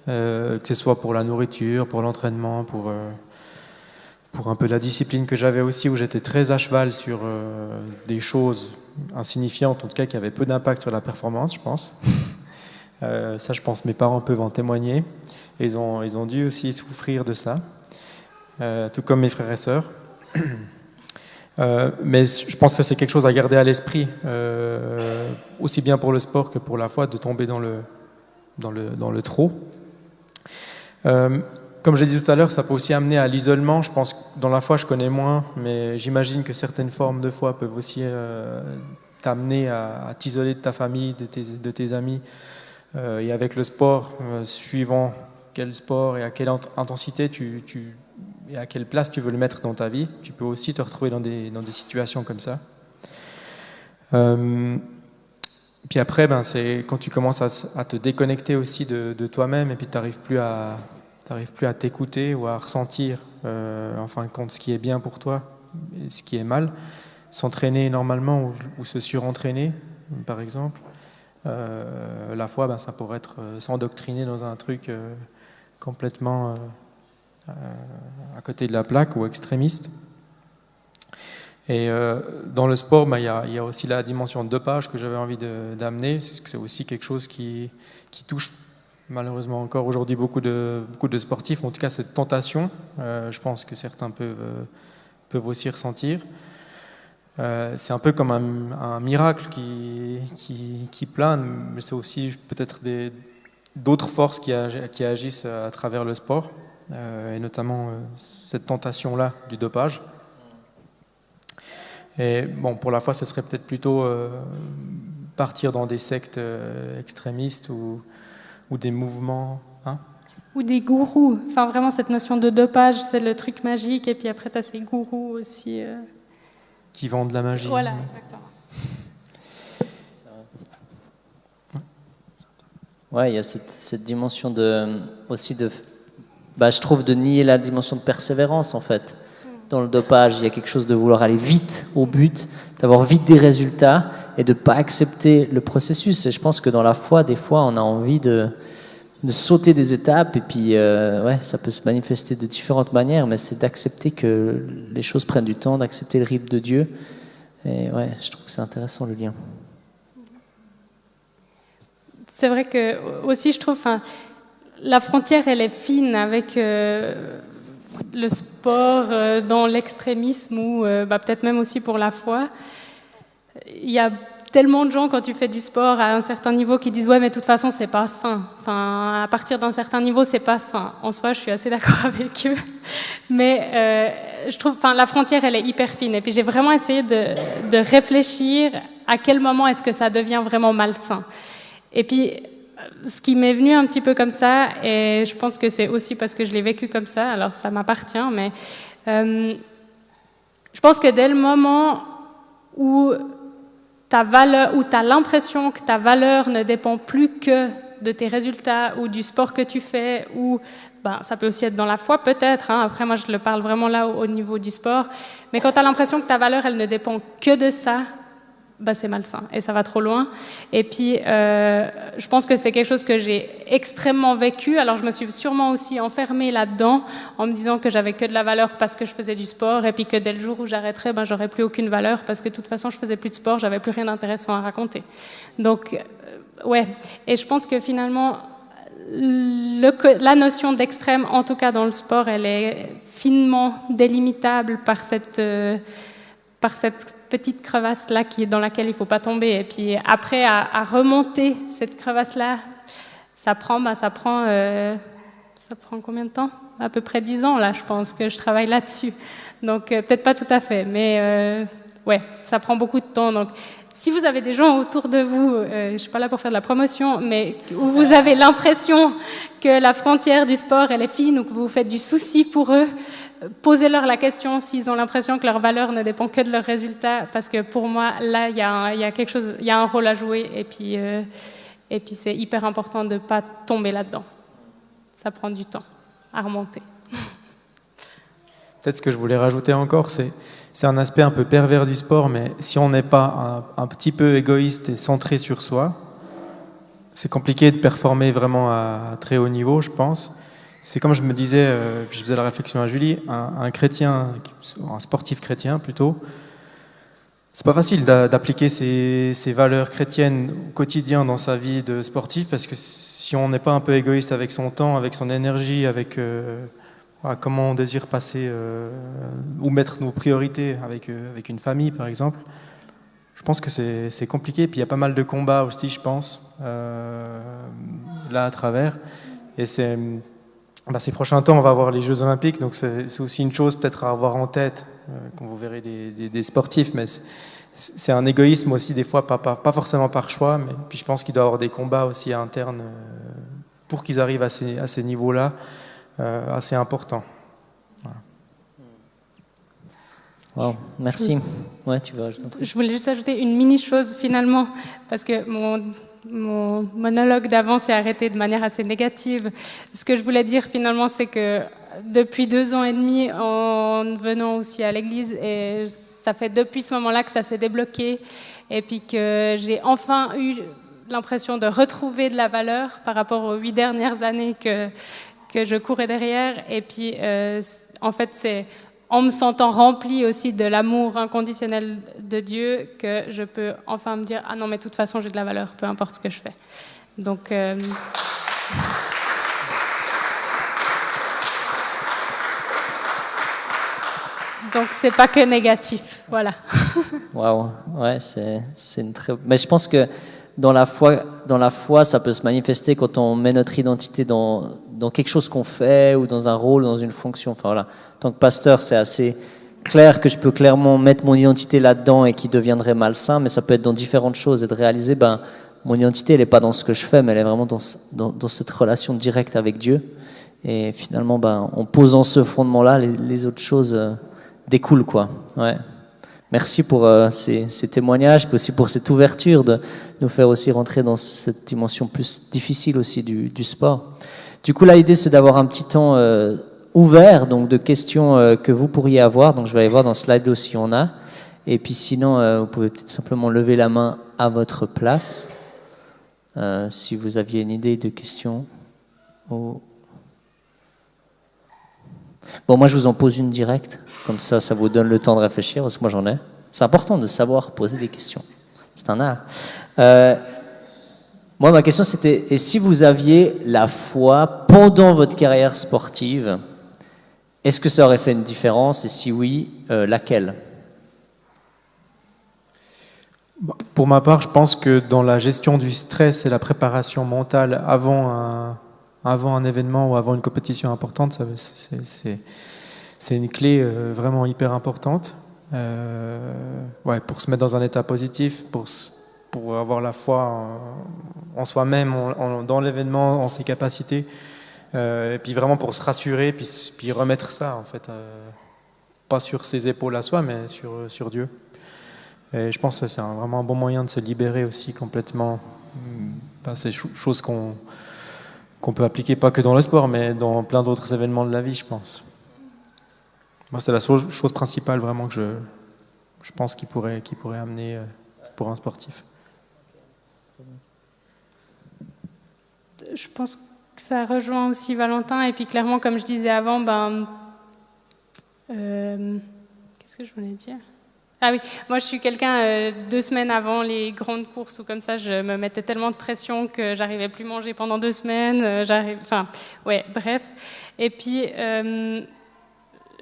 que ce soit pour la nourriture, pour l'entraînement, pour un peu la discipline que j'avais aussi, où j'étais très à cheval sur des choses insignifiantes, en tout cas qui avaient peu d'impact sur la performance, je pense. Ça, je pense, mes parents peuvent en témoigner. Et ils ont dû aussi souffrir de ça, tout comme mes frères et sœurs. Mais je pense que c'est quelque chose à garder à l'esprit, aussi bien pour le sport que pour la foi, de tomber dans le trop. Comme j'ai dit tout à l'heure, ça peut aussi amener à l'isolement. Je pense que dans la foi, je connais moins, mais j'imagine que certaines formes de foi peuvent aussi t'amener à t'isoler de ta famille, de tes amis. Et avec le sport, suivant quel sport et à quelle intensité et à quelle place tu veux le mettre dans ta vie, tu peux aussi te retrouver dans des situations comme ça. Puis après, c'est quand tu commences à te déconnecter aussi de toi-même et puis tu n'arrives plus à t'écouter ou à ressentir en fin de compte ce qui est bien pour toi et ce qui est mal. S'entraîner normalement ou se surentraîner, par exemple. La foi, ça pourrait être s'endoctriner dans un truc complètement à côté de la plaque ou extrémiste. Et dans le sport, il y a aussi la dimension de dopage que j'avais envie d'amener. C'est aussi quelque chose qui touche malheureusement encore aujourd'hui beaucoup de sportifs. En tout cas, cette tentation, je pense que certains peuvent aussi ressentir. C'est un peu comme un miracle qui plane, mais c'est aussi peut-être d'autres forces qui agissent à travers le sport, et notamment cette tentation-là du dopage. Et bon, pour la foi, ce serait peut-être plutôt partir dans des sectes extrémistes ou des mouvements. Ou des gourous. Enfin, vraiment, cette notion de dopage, c'est le truc magique. Et puis après, tu as ces gourous aussi. Qui vendent de la magie. Voilà, exactement. Ouais, il y a cette dimension aussi je trouve, de nier la dimension de persévérance, en fait. Dans le dopage, il y a quelque chose de vouloir aller vite au but, d'avoir vite des résultats et de ne pas accepter le processus. Et je pense que dans la foi, des fois, on a envie de sauter des étapes et puis ça peut se manifester de différentes manières, mais c'est d'accepter que les choses prennent du temps, d'accepter le rythme de Dieu. Et je trouve que c'est intéressant le lien. C'est vrai que aussi je trouve, la frontière elle est fine avec le sport dans l'extrémisme ou peut-être même aussi pour la foi. Il y a tellement de gens, quand tu fais du sport à un certain niveau, qui disent « Ouais, mais de toute façon, c'est pas sain. » Enfin, à partir d'un certain niveau, c'est pas sain. En soi, je suis assez d'accord avec eux. Mais je trouve, la frontière, elle est hyper fine. Et puis, j'ai vraiment essayé de réfléchir à quel moment est-ce que ça devient vraiment malsain. Et puis, ce qui m'est venu un petit peu comme ça, et je pense que c'est aussi parce que je l'ai vécu comme ça, alors ça m'appartient, mais je pense que dès le moment où ta valeur, où tu as l'impression que ta valeur ne dépend plus que de tes résultats ou du sport que tu fais, ou ça peut aussi être dans la foi peut-être, après moi je le parle vraiment là au niveau du sport, mais quand tu as l'impression que ta valeur elle ne dépend que de ça, c'est malsain et ça va trop loin. Et puis je pense que c'est quelque chose que j'ai extrêmement vécu. Alors je me suis sûrement aussi enfermée là-dedans en me disant que j'avais que de la valeur parce que je faisais du sport et puis que dès le jour où j'arrêterais, j'aurais plus aucune valeur parce que de toute façon je faisais plus de sport, j'avais plus rien d'intéressant à raconter. Donc et je pense que finalement la notion d'extrême, en tout cas dans le sport, elle est finement délimitable par cette petite crevasse-là dans laquelle il ne faut pas tomber. Et puis après, à remonter cette crevasse-là, ça prend combien de temps ? À peu près 10 ans, là, je pense, que je travaille là-dessus. Donc, peut-être pas tout à fait, mais ça prend beaucoup de temps. Donc, si vous avez des gens autour de vous, je ne suis pas là pour faire de la promotion, mais où vous avez l'impression que la frontière du sport, elle est fine ou que vous vous faites du souci pour eux, posez-leur la question s'ils ont l'impression que leur valeur ne dépend que de leurs résultats, parce que pour moi, là, il y a quelque chose, il y a un rôle à jouer, et puis c'est hyper important de ne pas tomber là-dedans. Ça prend du temps à remonter. Peut-être ce que je voulais rajouter encore, c'est un aspect un peu pervers du sport, mais si on n'est pas un petit peu égoïste et centré sur soi, c'est compliqué de performer vraiment à très haut niveau, je pense. C'est comme je me disais, je faisais la réflexion à Julie, un chrétien, un sportif chrétien plutôt, c'est pas facile d'appliquer ces valeurs chrétiennes au quotidien dans sa vie de sportif, parce que si on n'est pas un peu égoïste avec son temps, avec son énergie, avec comment on désire passer ou mettre nos priorités avec une famille par exemple, je pense que c'est compliqué. Puis il y a pas mal de combats aussi, je pense, là à travers, et ces prochains temps, on va avoir les Jeux Olympiques, donc c'est aussi une chose peut-être à avoir en tête quand vous verrez des sportifs, mais c'est un égoïsme aussi des fois, pas forcément par choix, mais puis je pense qu'il doit y avoir des combats aussi internes pour qu'ils arrivent à ces niveaux-là assez importants. Wow, merci. Ouais, tu veux rajouter un truc? Je voulais juste ajouter une mini-chose finalement, parce que mon monologue d'avant s'est arrêté de manière assez négative. Ce que je voulais dire finalement, c'est que depuis 2 ans et demi, en venant aussi à l'église, et ça fait depuis ce moment-là que ça s'est débloqué, et puis que j'ai enfin eu l'impression de retrouver de la valeur par rapport aux 8 dernières années que je courais derrière. Et puis, en fait, c'est en me sentant remplie aussi de l'amour inconditionnel de Dieu que je peux enfin me dire « Ah non, mais de toute façon, j'ai de la valeur, peu importe ce que je fais. » Donc... Donc, c'est pas que négatif, voilà. Waouh, ouais, c'est une très... Mais je pense que dans la foi, ça peut se manifester quand on met notre identité dans quelque chose qu'on fait ou dans un rôle, dans une fonction. Enfin voilà, en tant que pasteur, c'est assez clair que je peux clairement mettre mon identité là-dedans et qui deviendrait malsain, mais ça peut être dans différentes choses et de réaliser, mon identité, elle n'est pas dans ce que je fais, mais elle est vraiment dans cette relation directe avec Dieu. Et finalement, en posant ce fondement-là, les autres choses découlent, quoi. Ouais. Merci pour ces témoignages, mais aussi pour cette ouverture de nous faire aussi rentrer dans cette dimension plus difficile aussi du sport. Du coup, là, l'idée, c'est d'avoir un petit temps ouvert, donc de questions que vous pourriez avoir. Donc, je vais aller voir dans Slido si on a. Et puis sinon, vous pouvez peut-être simplement lever la main à votre place si vous aviez une idée de questions. Oh. Bon, moi, je vous en pose une directe. Comme ça vous donne le temps de réfléchir, parce que moi, j'en ai. C'est important de savoir poser des questions. C'est un art. Moi, ma question, c'était, et si vous aviez la foi pendant votre carrière sportive, est-ce que ça aurait fait une différence? Et si oui, laquelle? Pour ma part, je pense que dans la gestion du stress et la préparation mentale avant un événement ou avant une compétition importante, c'est une clé vraiment hyper importante. Pour se mettre dans un état positif, pour avoir la foi en soi-même, dans l'événement, en ses capacités, et puis vraiment pour se rassurer, puis remettre ça, en fait, pas sur ses épaules à soi, mais sur Dieu. Et je pense que c'est vraiment un bon moyen de se libérer aussi complètement. C'est chose qu'on peut appliquer pas que dans le sport, mais dans plein d'autres événements de la vie, je pense. Moi, c'est la chose principale vraiment que je pense qu'il pourrait amener pour un sportif. Je pense que ça rejoint aussi Valentin. Et puis clairement, comme je disais avant, qu'est-ce que je voulais dire? Ah oui, moi je suis quelqu'un, 2 semaines avant les grandes courses ou comme ça, je me mettais tellement de pression que j'arrivais plus à manger pendant 2 semaines. Bref. Et puis,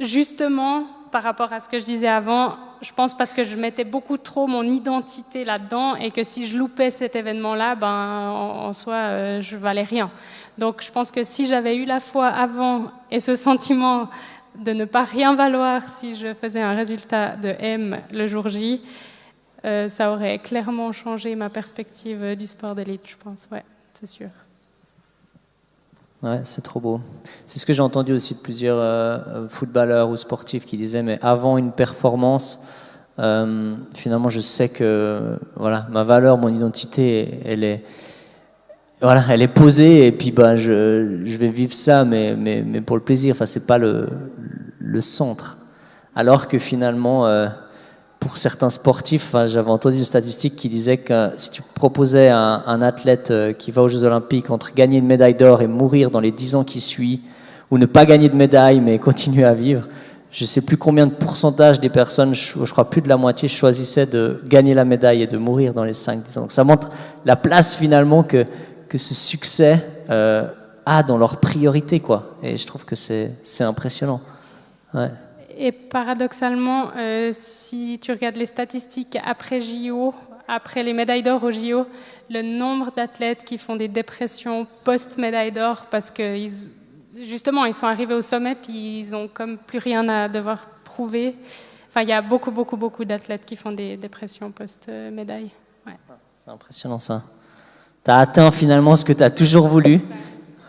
justement, par rapport à ce que je disais avant, je pense parce que je mettais beaucoup trop mon identité là-dedans et que si je loupais cet événement-là, en soi, je valais rien. Donc je pense que si j'avais eu la foi avant et ce sentiment de ne pas rien valoir si je faisais un résultat de M le jour J, ça aurait clairement changé ma perspective du sport d'élite, je pense. Ouais, c'est sûr. Ouais, c'est trop beau. C'est ce que j'ai entendu aussi de plusieurs footballeurs ou sportifs qui disaient, mais avant une performance, finalement, je sais que ma valeur, mon identité, elle est posée, et puis je vais vivre ça, mais pour le plaisir. Enfin, c'est pas le centre. Alors que finalement, pour certains sportifs, j'avais entendu une statistique qui disait que si tu proposais à un athlète qui va aux Jeux Olympiques entre gagner une médaille d'or et mourir dans les 10 ans qui suivent, ou ne pas gagner de médaille mais continuer à vivre, je ne sais plus combien de pourcentage des personnes, je crois plus de la moitié, choisissaient de gagner la médaille et de mourir dans les 5-10 ans. Donc ça montre la place finalement que ce succès a dans leur priorité, quoi. Et je trouve que c'est impressionnant. Ouais. Et paradoxalement, si tu regardes les statistiques après JO, après les médailles d'or au JO, le nombre d'athlètes qui font des dépressions post-médaille d'or parce que justement, ils sont arrivés au sommet puis ils n'ont comme plus rien à devoir prouver. Enfin, il y a beaucoup d'athlètes qui font des dépressions post-médaille. Ouais. C'est impressionnant ça. Tu as atteint finalement ce que tu as toujours voulu.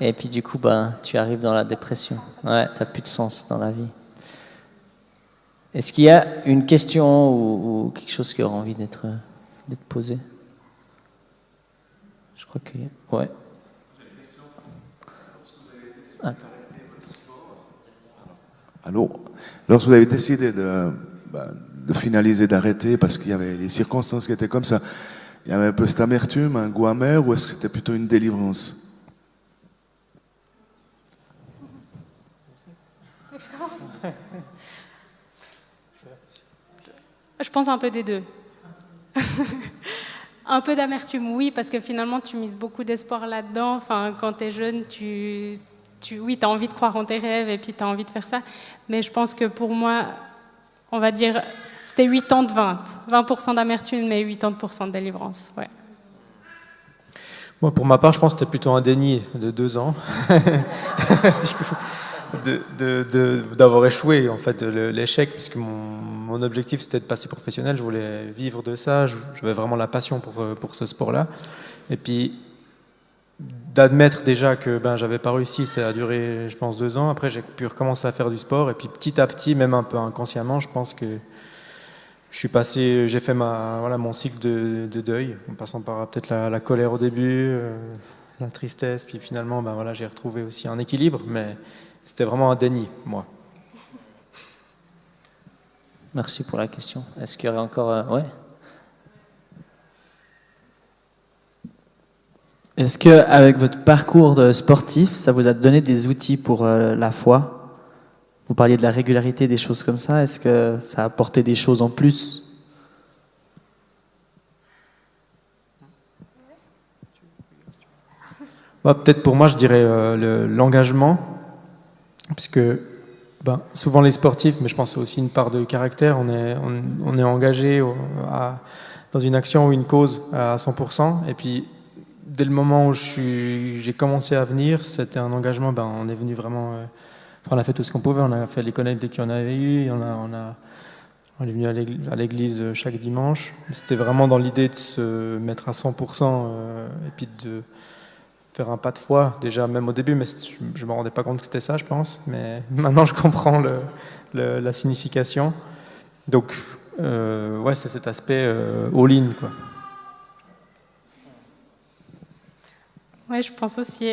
Et puis du coup, ben, tu arrives dans la dépression. Ouais, t'as plus de sens dans la vie. Est-ce qu'il y a une question ou quelque chose qui aura envie d'être posé? Je crois qu'il y a... Ouais. Attends. Allô? Lorsque vous avez décidé de finaliser, d'arrêter, parce qu'il y avait les circonstances qui étaient comme ça, il y avait un peu cette amertume, un goût amer, ou est-ce que c'était plutôt une délivrance? Je pense un peu des deux. Un peu d'amertume, oui, parce que finalement, tu mises beaucoup d'espoir là-dedans. Enfin, quand tu es jeune, oui, tu as envie de croire en tes rêves et puis tu as envie de faire ça. Mais je pense que pour moi, on va dire, c'était 80-20. 20% d'amertume, mais 80% de délivrance. Ouais. Moi, pour ma part, je pense que c'était plutôt un déni de 2 ans. Du coup, d'avoir échoué, en fait, l'échec, puisque mon objectif, c'était de passer professionnel. Je voulais vivre de ça. J'avais vraiment la passion pour ce sport-là. Et puis, d'admettre déjà que j'avais pas réussi, ça a duré, je pense, 2 ans. Après, j'ai pu recommencer à faire du sport. Et puis, petit à petit, même un peu inconsciemment, je pense que j'ai fait mon cycle de deuil, en passant par peut-être la colère au début, la tristesse, puis finalement, j'ai retrouvé aussi un équilibre, mais c'était vraiment un déni, moi. Merci pour la question. Est-ce qu'il y aurait encore... ouais. Est-ce qu'avec votre parcours de sportif, ça vous a donné des outils pour la foi? Vous parliez de la régularité, des choses comme ça. Est-ce que ça a apporté des choses en plus? Peut-être pour moi, je dirais l'engagement, puisque souvent les sportifs, mais je pense que c'est aussi une part de caractère, on est engagé dans une action ou une cause à 100%, et puis dès le moment où j'ai commencé à venir, c'était un engagement, on est venu vraiment... on a fait tout ce qu'on pouvait, on a fait les connects dès qu'il y en avait eu, on est venu à l'église chaque dimanche. C'était vraiment dans l'idée de se mettre à 100% et puis de faire un pas de foi, déjà même au début, mais je ne me rendais pas compte que c'était ça, je pense. Mais maintenant, je comprends la signification. Donc, c'est cet aspect all-in, quoi. Oui, je pense aussi.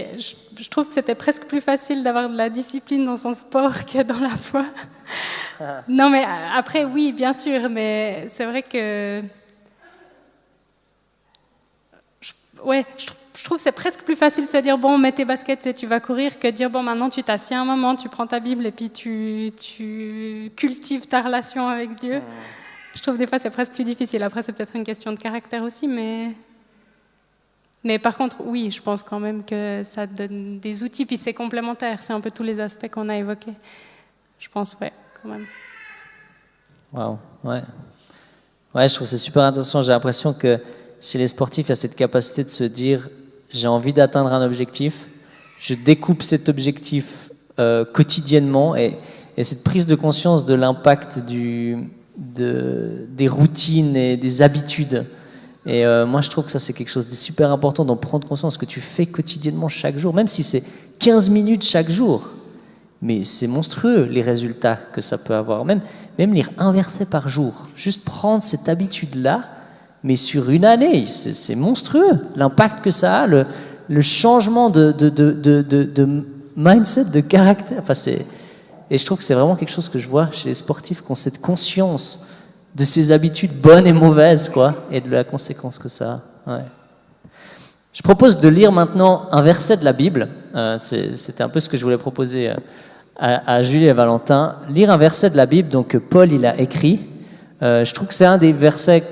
Je trouve que c'était presque plus facile d'avoir de la discipline dans son sport que dans la foi. Non, mais après, oui, bien sûr, mais c'est vrai que... Je trouve que c'est presque plus facile de se dire, bon, mets tes baskets et tu vas courir, que de dire, bon, maintenant, tu t'assieds un moment, tu prends ta Bible et puis tu cultives ta relation avec Dieu. Je trouve que des fois, c'est presque plus difficile. Après, c'est peut-être une question de caractère aussi, mais par contre, oui, je pense quand même que ça donne des outils, puis c'est complémentaire. C'est un peu tous les aspects qu'on a évoqués. Je pense, ouais, quand même. Waouh, ouais. Ouais, je trouve que c'est super intéressant. J'ai l'impression que chez les sportifs, il y a cette capacité de se dire, j'ai envie d'atteindre un objectif, je découpe cet objectif quotidiennement, et cette prise de conscience de l'impact des routines et des habitudes. Et moi, je trouve que ça, c'est quelque chose de super important, d'en prendre conscience, que tu fais quotidiennement chaque jour, même si c'est 15 minutes chaque jour. Mais c'est monstrueux, les résultats que ça peut avoir. Même lire un verset par jour, juste prendre cette habitude-là, mais sur une année, c'est monstrueux, l'impact que ça a, le changement de mindset, de caractère. Et je trouve que c'est vraiment quelque chose que je vois chez les sportifs, qui ont cette conscience de ces habitudes bonnes et mauvaises, quoi, et de la conséquence que ça a. Ouais. Je propose de lire maintenant un verset de la Bible. C'était un peu ce que je voulais proposer à Julie et Valentin. Lire un verset de la Bible, donc Paul, il a écrit. Je trouve que c'est un des versets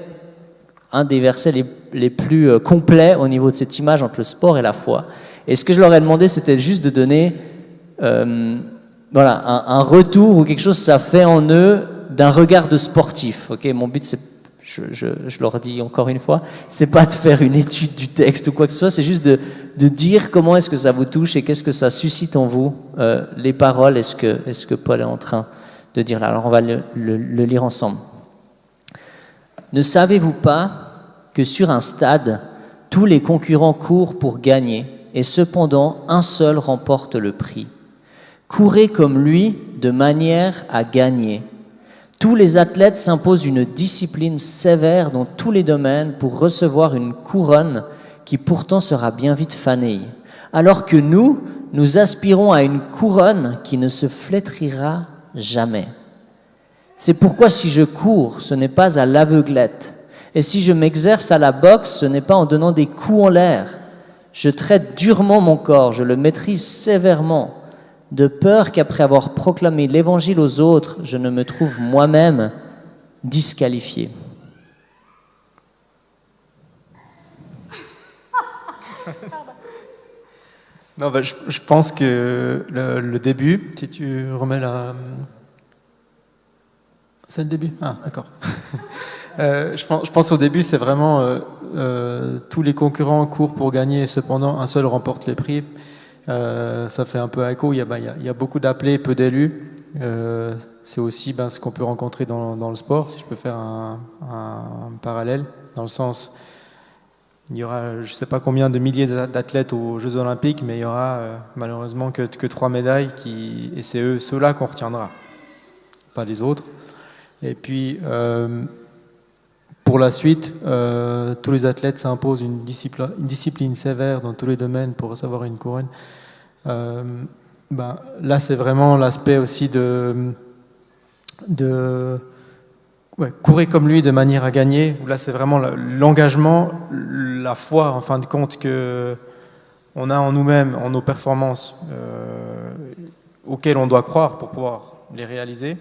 les plus complets au niveau de cette image entre le sport et la foi. Et ce que je leur ai demandé, c'était juste de donner un retour ou quelque chose que ça fait en eux d'un regard de sportif. Okay, mon but, c'est, je leur dis encore une fois, c'est pas de faire une étude du texte ou quoi que ce soit, c'est juste de dire comment est-ce que ça vous touche et qu'est-ce que ça suscite en vous, les paroles, est-ce que Paul est en train de dire là. Alors on va le lire ensemble. Ne savez-vous pas que sur un stade, tous les concurrents courent pour gagner, et cependant un seul remporte le prix. Courez comme lui de manière à gagner. Tous les athlètes s'imposent une discipline sévère dans tous les domaines pour recevoir une couronne qui pourtant sera bien vite fanée, alors que nous aspirons à une couronne qui ne se flétrira jamais. C'est pourquoi si je cours, ce n'est pas à l'aveuglette, et si je m'exerce à la boxe, ce n'est pas en donnant des coups en l'air. Je traite durement mon corps, je le maîtrise sévèrement, de peur qu'après avoir proclamé l'évangile aux autres, je ne me trouve moi-même disqualifié. Non, je pense que le début, si tu remets la... C'est le début? Ah, d'accord. Je pense au début, c'est vraiment tous les concurrents courent pour gagner et cependant un seul remporte les prix. Ça fait un peu écho, il y a beaucoup d'appelés, peu d'élus. C'est aussi ce qu'on peut rencontrer dans le sport, si je peux faire un parallèle, dans le sens, il y aura je ne sais pas combien de milliers d'athlètes aux Jeux Olympiques, mais il y aura malheureusement que 3 médailles, et c'est ceux-là qu'on retiendra, pas les autres. Et puis, pour la suite, tous les athlètes s'imposent une discipline sévère dans tous les domaines pour recevoir une couronne. Là, c'est vraiment l'aspect aussi courir comme lui de manière à gagner. Là, c'est vraiment l'engagement, la foi, en fin de compte, qu'on a en nous-mêmes, en nos performances, auxquelles on doit croire pour pouvoir les réaliser.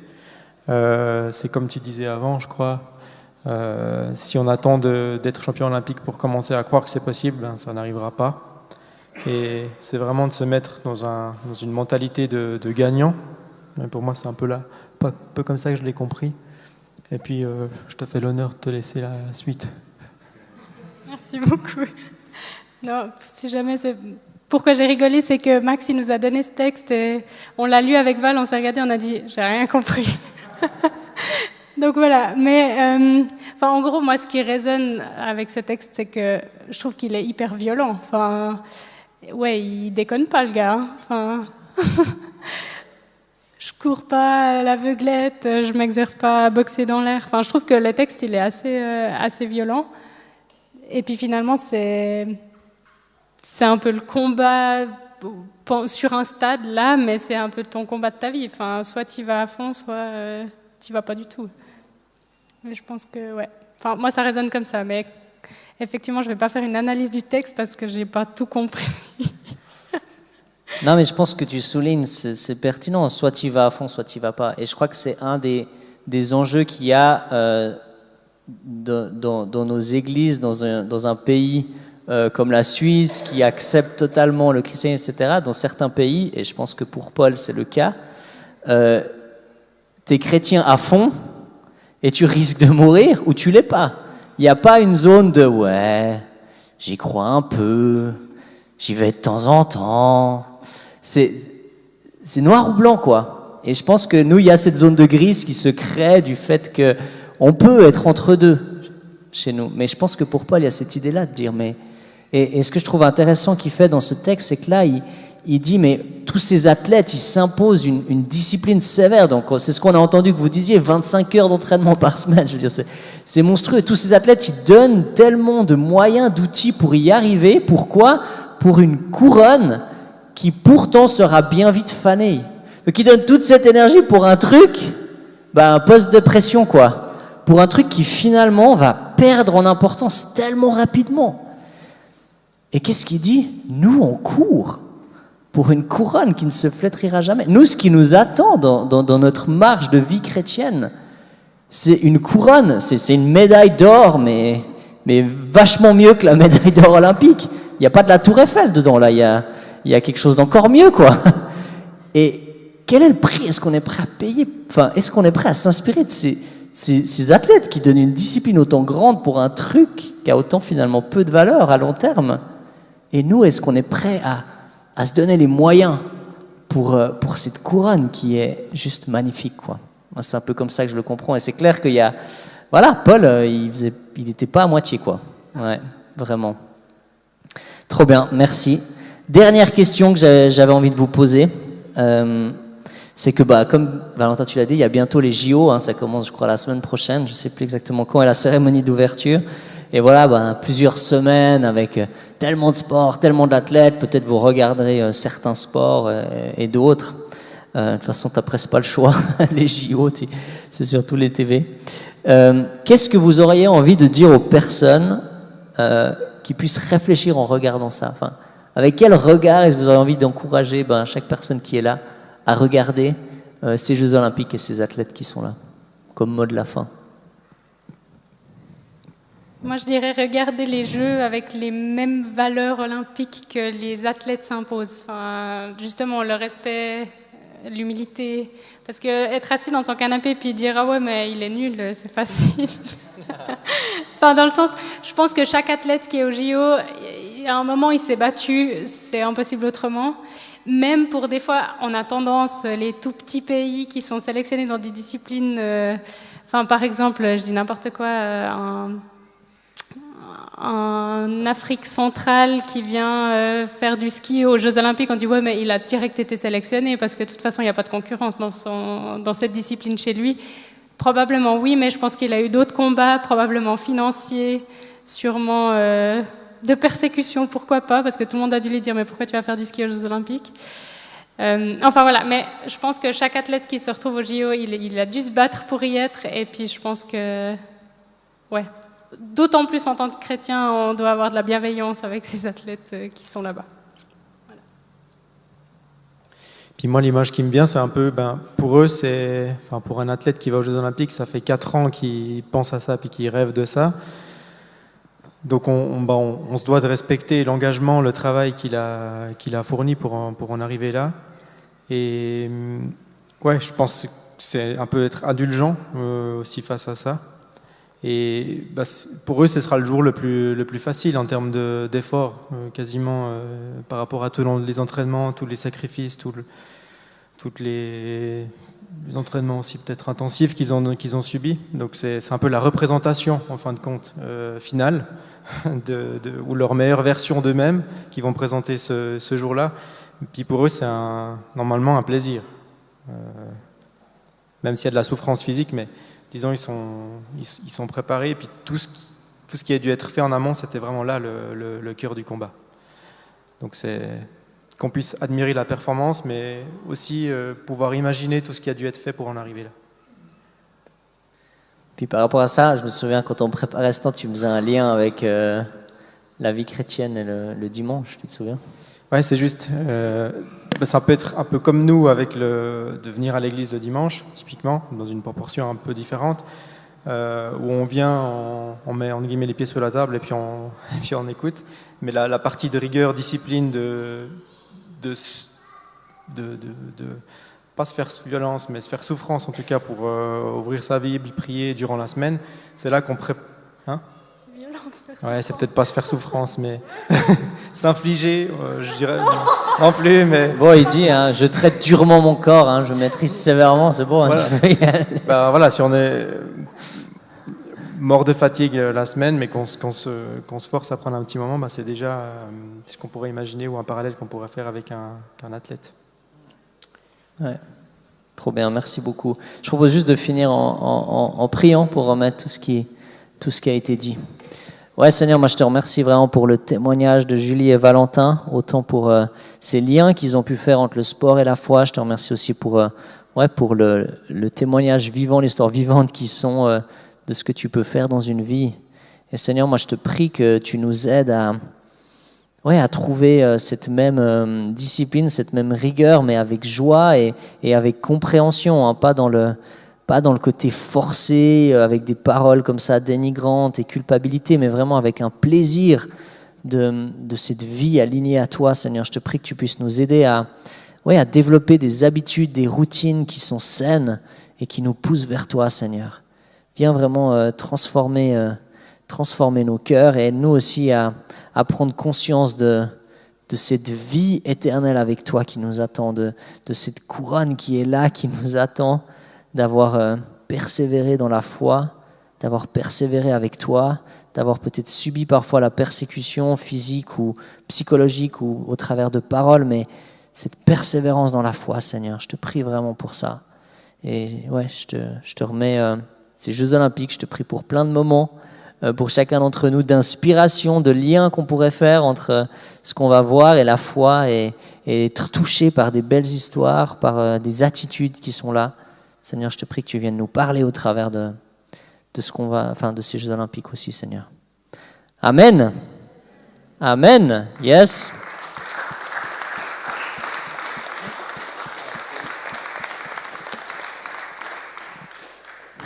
C'est comme tu disais avant, je crois, si on attend d'être champion olympique pour commencer à croire que c'est possible, ça n'arrivera pas. Et c'est vraiment de se mettre dans une mentalité de gagnant. Pour moi, c'est un peu comme ça que je l'ai compris. Et puis, je te fais l'honneur de te laisser la suite. Merci beaucoup. Non, si jamais pourquoi j'ai rigolé, c'est que Max il nous a donné ce texte et on l'a lu avec Val, on s'est regardé, on a dit j'ai rien compris. Donc voilà, mais en gros, moi, ce qui résonne avec ce texte, c'est que je trouve qu'il est hyper violent. Enfin, ouais, il déconne pas, le gars. Enfin, je cours pas à l'aveuglette, je m'exerce pas à boxer dans l'air. Enfin, je trouve que le texte, il est assez violent. Et puis finalement, c'est un peu le combat sur un stade là, mais c'est un peu ton combat de ta vie. Enfin, soit tu vas à fond, soit tu vas pas du tout. Mais je pense que ouais. Enfin, moi, ça résonne comme ça, mais effectivement, je vais pas faire une analyse du texte parce que j'ai pas tout compris. Non, mais je pense que tu soulignes, c'est pertinent. Soit tu vas à fond, soit tu vas pas. Et je crois que c'est un des enjeux qu'il y a dans nos églises, dans un pays comme la Suisse, qui accepte totalement le christianisme, etc. Dans certains pays, et je pense que pour Paul, c'est le cas, t'es chrétien à fond et tu risques de mourir ou tu l'es pas. Il n'y a pas une zone de « ouais, j'y crois un peu, j'y vais de temps en temps ». C'est noir ou blanc, quoi. Et je pense que nous, il y a cette zone de grise qui se crée du fait qu'on peut être entre deux chez nous. Mais je pense que pour Paul, il y a cette idée-là de dire mais... Et ce que je trouve intéressant qu'il fait dans ce texte, c'est que là, il dit, mais tous ces athlètes, ils s'imposent une discipline sévère. Donc, c'est ce qu'on a entendu que vous disiez, 25 heures d'entraînement par semaine. Je veux dire, c'est monstrueux. Et tous ces athlètes, ils donnent tellement de moyens, d'outils pour y arriver. Pourquoi ? Pour une couronne qui pourtant sera bien vite fanée. Donc, ils donnent toute cette énergie pour un truc, un poste de pression, quoi. Pour un truc qui, finalement, va perdre en importance tellement rapidement. Et qu'est-ce qu'il dit ? Nous, on court pour une couronne qui ne se flétrira jamais. Nous, ce qui nous attend dans notre marche de vie chrétienne, c'est une couronne, c'est une médaille d'or, mais vachement mieux que la médaille d'or olympique. Il n'y a pas de la tour Eiffel dedans, là. Il y a quelque chose d'encore mieux, quoi. Et quel est le prix ? Est-ce qu'on est prêt à payer ? Enfin, est-ce qu'on est prêt à s'inspirer de ces athlètes qui donnent une discipline autant grande pour un truc qui a autant finalement peu de valeur à long terme ? Et nous, est-ce qu'on est prêt à se donner les moyens pour cette couronne qui est juste magnifique, quoi. Moi, c'est un peu comme ça que je le comprends. Et c'est clair qu'il y a... Voilà, Paul, il n'était pas à moitié, quoi. Ouais, vraiment. Trop bien, merci. Dernière question que j'avais envie de vous poser, c'est que comme Valentin tu l'as dit, il y a bientôt les JO, hein, ça commence je crois la semaine prochaine, je ne sais plus exactement quand est la cérémonie d'ouverture. Et voilà, plusieurs semaines avec tellement de sports, tellement d'athlètes, peut-être vous regarderez certains sports et d'autres. De toute façon, tu n'as presque pas le choix, les JO, c'est sur tous les TV. Qu'est-ce que vous auriez envie de dire aux personnes qui puissent réfléchir en regardant ça? Enfin, avec quel regard est-ce que vous auriez envie d'encourager chaque personne qui est là à regarder ces Jeux Olympiques et ces athlètes qui sont là, comme mot de la fin? Moi, je dirais regarder les Jeux avec les mêmes valeurs olympiques que les athlètes s'imposent. Enfin, justement, le respect, l'humilité. Parce que être assis dans son canapé puis dire « Ah ouais, mais il est nul », c'est facile. Enfin, dans le sens, je pense que chaque athlète qui est au JO, à un moment, il s'est battu, c'est impossible autrement. Même pour des fois, on a tendance, les tout petits pays qui sont sélectionnés dans des disciplines, par exemple, je dis n'importe quoi, en Afrique centrale qui vient faire du ski aux Jeux Olympiques, on dit ouais mais il a direct été sélectionné parce que de toute façon il n'y a pas de concurrence dans cette discipline chez lui. Probablement oui, mais je pense qu'il a eu d'autres combats, probablement financiers, sûrement de persécution, pourquoi pas, parce que tout le monde a dû lui dire mais pourquoi tu vas faire du ski aux Jeux Olympiques? Enfin voilà, mais je pense que chaque athlète qui se retrouve au JO, il a dû se battre pour y être, et puis je pense que ouais. D'autant plus en tant que chrétien, on doit avoir de la bienveillance avec ces athlètes qui sont là-bas. Voilà. Puis moi, l'image qui me vient, c'est un peu, pour eux, pour un athlète qui va aux Jeux Olympiques, ça fait 4 ans qu'il pense à ça, puis qu'il rêve de ça. Donc on se doit de respecter l'engagement, le travail qu'il a fourni pour en arriver là. Et ouais, je pense que c'est un peu être indulgent aussi face à ça. Et pour eux, ce sera le jour le plus facile en termes d'effort, quasiment par rapport à tous les entraînements, tous les sacrifices, tous les entraînements aussi peut-être intensifs qu'ils ont subis. Donc c'est un peu la représentation, en fin de compte, finale, ou leur meilleure version d'eux-mêmes qui vont présenter ce jour-là. Et puis pour eux, c'est normalement un plaisir, même s'il y a de la souffrance physique, mais disons, ils sont préparés, et puis tout ce qui a dû être fait en amont, c'était vraiment là le cœur du combat. Donc c'est qu'on puisse admirer la performance, mais aussi pouvoir imaginer tout ce qui a dû être fait pour en arriver là. Puis par rapport à ça, je me souviens quand on préparait ce temps, tu faisais un lien avec la vie chrétienne et le dimanche, tu te souviens? Ouais, c'est juste. Ça peut être un peu comme nous avec de venir à l'église le dimanche, typiquement, dans une proportion un peu différente, où on vient, on met entre guillemets les pieds sur la table et puis on écoute. Mais la partie de rigueur, discipline, de pas se faire violence, mais se faire souffrance en tout cas pour ouvrir sa Bible, prier durant la semaine, c'est là qu'on prépare. Hein? Ouais, c'est peut-être pas se faire souffrance, mais s'infliger, je dirais non plus, mais... Bon, il dit, je traite durement mon corps, je maîtrise sévèrement, c'est bon. Voilà. Voilà, si on est mort de fatigue la semaine, mais qu'on se force à prendre un petit moment, c'est déjà ce qu'on pourrait imaginer, ou un parallèle qu'on pourrait faire avec un athlète. Ouais. Trop bien, merci beaucoup. Je propose juste de finir en priant pour remettre tout ce qui a été dit. Ouais, Seigneur, moi je te remercie vraiment pour le témoignage de Julie et Valentin, autant pour ces liens qu'ils ont pu faire entre le sport et la foi. Je te remercie aussi pour le témoignage vivant, l'histoire vivante qui sont de ce que tu peux faire dans une vie. Et Seigneur, moi je te prie que tu nous aides à trouver cette même discipline, cette même rigueur, mais avec joie et avec compréhension, pas dans le côté forcé, avec des paroles comme ça dénigrantes et culpabilité, mais vraiment avec un plaisir de cette vie alignée à toi, Seigneur. Je te prie que tu puisses nous aider à développer des habitudes, des routines qui sont saines et qui nous poussent vers toi, Seigneur. Viens vraiment transformer nos cœurs et aide-nous aussi à prendre conscience de cette vie éternelle avec toi qui nous attend, de cette couronne qui est là, qui nous attend, d'avoir persévéré dans la foi, d'avoir persévéré avec toi, d'avoir peut-être subi parfois la persécution physique ou psychologique ou au travers de paroles, mais cette persévérance dans la foi, Seigneur, je te prie vraiment pour ça. Et ouais, je te remets ces Jeux Olympiques, je te prie pour plein de moments, pour chacun d'entre nous, d'inspiration, de liens qu'on pourrait faire entre ce qu'on va voir et la foi, et être touché par des belles histoires, par des attitudes qui sont là. Seigneur, je te prie que tu viennes nous parler au travers de ce qu'on va, enfin de ces Jeux Olympiques aussi, Seigneur. Amen. Amen. Yes.